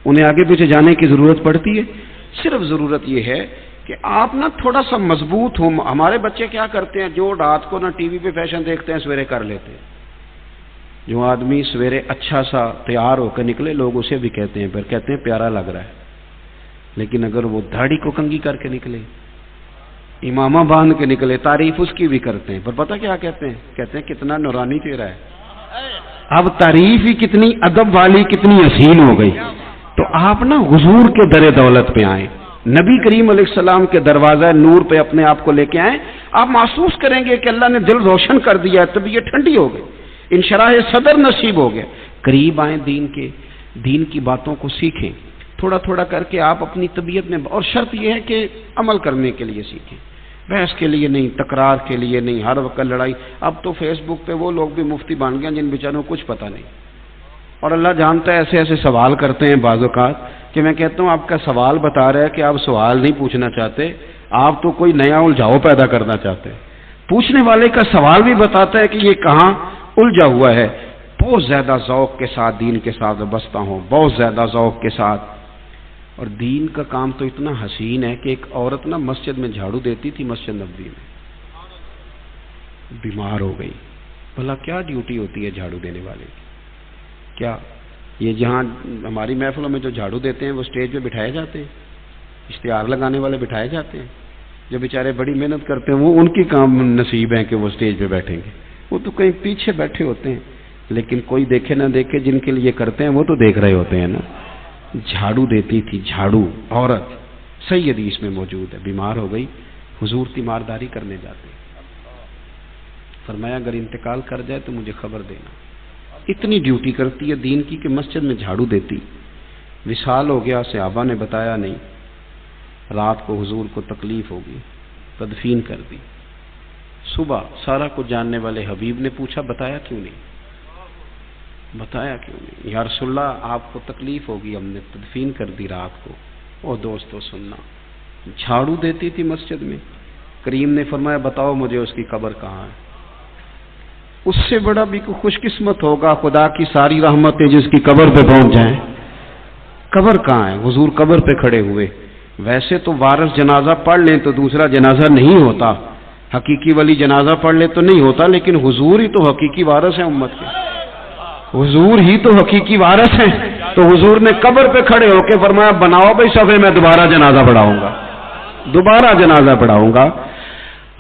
انہیں آگے پیچھے جانے کی ضرورت پڑتی ہے. صرف ضرورت یہ ہے کہ آپ نا تھوڑا سا مضبوط ہو. ہمارے بچے کیا کرتے ہیں؟ جو رات کو نا ٹی وی پہ فیشن دیکھتے ہیں سویرے کر لیتے ہیں. جو آدمی سویرے اچھا سا تیار ہو کے نکلے لوگ اسے بھی کہتے ہیں، پھر کہتے ہیں پیارا لگ رہا ہے. لیکن اگر وہ داڑھی کو کنگھی کر کے نکلے، امامہ باندھ کے نکلے، تعریف اس کی بھی کرتے ہیں، پر پتہ کیا کہتے ہیں؟ کہتے ہیں کتنا نورانی چہرہ ہے۔ اب تعریف ہی کتنی ادب والی، کتنی حسین ہو گئی۔ تو آپ نا حضور کے در دولت پہ آئیں، نبی کریم علیہ السلام کے دروازہ نور پہ اپنے آپ کو لے کے آئیں، آپ محسوس کریں گے کہ اللہ نے دل روشن کر دیا، طبیعت ٹھنڈی ہو گئی، انشراح صدر نصیب ہو گیا۔ قریب آئیں دین کی باتوں کو سیکھیں، تھوڑا تھوڑا کر کے آپ اپنی طبیعت میں، اور شرط یہ ہے کہ عمل کرنے کے لیے سیکھیں، بحث کے لیے نہیں، تکرار کے لیے نہیں، ہر وقت لڑائی۔ اب تو فیس بک پہ وہ لوگ بھی مفتی بن گئے جن بیچاروں کو کچھ پتہ نہیں، اور اللہ جانتا ہے ایسے ایسے سوال کرتے ہیں بعض اوقات کہ میں کہتا ہوں آپ کا سوال بتا رہا ہے کہ آپ سوال نہیں پوچھنا چاہتے، آپ تو کوئی نیا الجھاؤ پیدا کرنا چاہتے ہیں۔ پوچھنے والے کا سوال بھی بتاتا ہے کہ یہ کہاں الجھا ہوا ہے۔ بہت زیادہ ذوق کے ساتھ دین کے ساتھ وابستہ ہوں، بہت زیادہ ذوق کے ساتھ۔ اور دین کا کام تو اتنا حسین ہے کہ ایک عورت نا مسجد میں جھاڑو دیتی تھی، مسجد نبوی میں، بیمار ہو گئی۔ بھلا کیا ڈیوٹی ہوتی ہے جھاڑو دینے والے کی؟ کیا یہ جہاں ہماری محفلوں میں جو جھاڑو دیتے ہیں وہ اسٹیج پہ بٹھائے جاتے ہیں، اشتہار لگانے والے بٹھائے جاتے ہیں، جو بیچارے بڑی محنت کرتے ہیں وہ ان کی کام نصیب ہے کہ وہ اسٹیج پہ بیٹھیں گے، وہ تو کہیں پیچھے بیٹھے ہوتے ہیں۔ لیکن کوئی دیکھے نہ دیکھے، جن کے لیے کرتے ہیں وہ تو دیکھ رہے ہوتے ہیں نا۔ جھاڑو دیتی تھی، جھاڑو، عورت، صحیح حدیث میں موجود ہے، بیمار ہو گئی، حضور تیمارداری کرنے جاتے، فرمایا اگر انتقال کر جائے تو مجھے خبر دینا۔ اتنی ڈیوٹی کرتی ہے دین کی کہ مسجد میں جھاڑو دیتی۔ وصال ہو گیا، صحابہ نے بتایا نہیں، رات کو حضور کو تکلیف ہوگی، تدفین کر دی۔ صبح سارا کچھ جاننے والے حبیب نے پوچھا بتایا کیوں نہیں؟ بتایا کیوں نہیں؟ یا رسول اللہ آپ کو تکلیف ہوگی، ہم نے تدفین کر دی رات کو۔ او دوستو سننا، جھاڑو دیتی تھی مسجد میں، کریم نے فرمایا بتاؤ مجھے اس کی قبر کہاں ہے۔ اس سے بڑا بھی کوئی خوش قسمت ہوگا خدا کی ساری رحمتیں جس کی قبر پہ پہنچ جائیں۔ قبر کہاں ہے؟ حضور قبر پہ کھڑے ہوئے۔ ویسے تو وارث جنازہ پڑھ لیں تو دوسرا جنازہ نہیں ہوتا، حقیقی ولی جنازہ پڑھ لے تو نہیں ہوتا، لیکن حضور ہی تو حقیقی وارث ہیں امت کے، حضور ہی تو حقیقی وارث ہیں۔ تو حضور نے قبر پہ کھڑے ہو کے فرمایا بناؤ بھائی صفے، میں دوبارہ جنازہ پڑھاؤں گا، دوبارہ جنازہ پڑھاؤں گا۔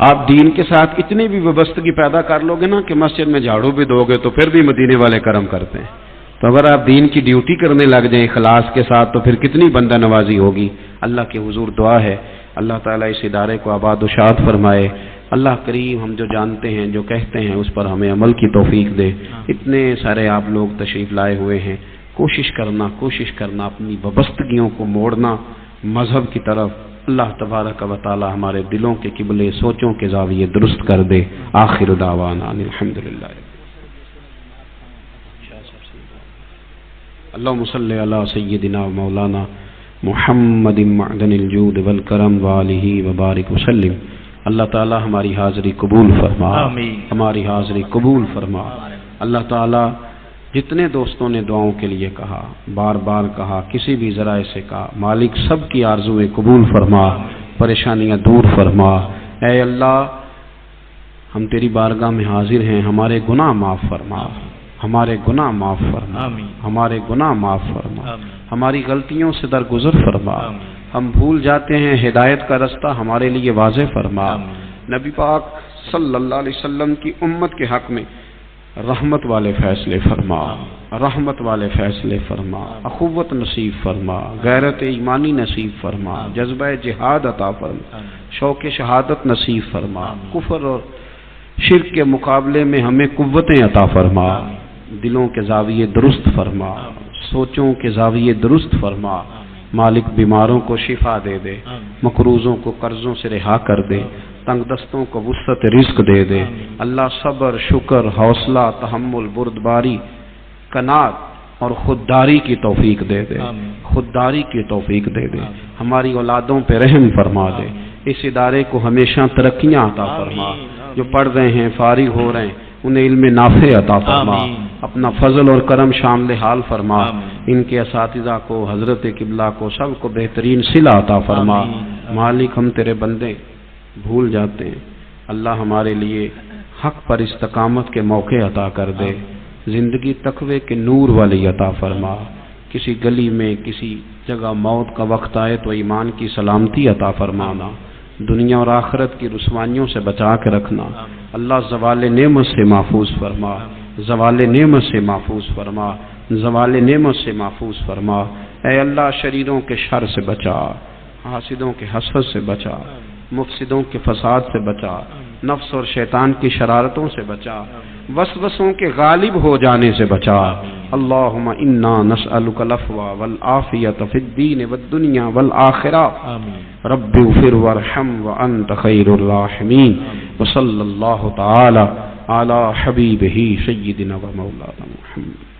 آپ دین کے ساتھ اتنی بھی وابستگی پیدا کر لو گے نا کہ مسجد میں جھاڑو بھی دو گے تو پھر بھی مدینے والے کرم کرتے ہیں۔ تو اگر آپ دین کی ڈیوٹی کرنے لگ جائیں اخلاص کے ساتھ تو پھر کتنی بندہ نوازی ہوگی۔ اللہ کے حضور دعا ہے اللہ تعالیٰ اس ادارے کو آباد و شاد فرمائے۔ اللہ کریم ہم جو جانتے ہیں، جو کہتے ہیں، اس پر ہمیں عمل کی توفیق دے۔ اتنے سارے آپ لوگ تشریف لائے ہوئے ہیں، کوشش کرنا اپنی وابستگیوں کو موڑنا مذہب کی طرف۔ اللہ تبارک و تعالی ہمارے دلوں کے قبلے، سوچوں کے زاویے درست کر دے۔ آخر دعوانا الحمدللہ۔ اللہم صلی علی سیدنا مولانا محمد معدن الجود والکرم وآلہ وبارک وسلم۔ اللہ تعالی ہماری حاضری قبول فرما، ہماری حاضری قبول فرما۔ اللہ تعالی جتنے دوستوں نے دعاؤں کے لیے کہا، بار بار کہا، کسی بھی ذرائع سے کہا، مالک سب کی آرزویں قبول فرما، پریشانیاں دور فرما۔ اے اللہ ہم تیری بارگاہ میں حاضر ہیں، ہمارے گناہ معاف فرما، ہمارے گناہ معاف فرما، ہمارے گناہ معاف فرما، ہماری غلطیوں سے درگزر فرما۔ ہم بھول جاتے ہیں، ہدایت کا رستہ ہمارے لیے واضح فرما۔ نبی پاک صلی اللہ علیہ وسلم کی امت کے حق میں رحمت والے فیصلے فرما، رحمت والے فیصلے فرما، اخوت نصیب فرما، غیرت ایمانی نصیب فرما، جذبہ جہاد عطا فرما، شوق شہادت نصیب فرما، کفر اور شرک کے مقابلے میں ہمیں قوتیں عطا فرما، دلوں کے زاویے درست فرما، سوچوں کے زاویے درست فرما۔ مالک بیماروں کو شفا دے دے، مقروضوں کو قرضوں سے رہا کر دے، تنگ دستوں کو وسعت رزق دے دے۔ اللہ صبر، شکر، حوصلہ، تحمل، بردباری، قناعت اور خودداری کی توفیق دے دے، خودداری کی توفیق دے دے۔ ہماری اولادوں پہ رحم فرما دے، اس ادارے کو ہمیشہ ترقیاں عطا فرما۔ جو پڑھ رہے ہیں، فارغ ہو رہے ہیں، انہیں علم نافع عطا فرما، اپنا فضل اور کرم شامل حال فرما۔ ان کے اساتذہ کو، حضرت قبلہ کو، سب کو بہترین صلہ عطا فرما۔ مالک ہم تیرے بندے بھول جاتے ہیں، اللہ ہمارے لیے حق پر استقامت کے موقع عطا کر دے، زندگی تقوی کے نور والی عطا فرما۔ کسی گلی میں کسی جگہ موت کا وقت آئے تو ایمان کی سلامتی عطا فرمانا۔ دنیا اور آخرت کی رسوائیوں سے بچا کے رکھنا اللہ زوال نعمت سے محفوظ فرما، زوال نعمت سے محفوظ فرما، زوال نعمت سے محفوظ فرما۔ اے اللہ شریروں کے شر سے بچا، حاسدوں کے حسد سے بچا، مفسدوں کے فساد سے بچا، نفس اور شیطان کی شرارتوں سے بچا، وسوسوں کے غالب ہو جانے سے بچا۔ اللہم انا نسألک العفو والعافیۃ فی الدین والدنیا والآخرہ، رب اغفر وارحم وانت خیر الراحمین، وصلی اللہ تعالی علی حبیبہ سیدنا و مولانا محمد۔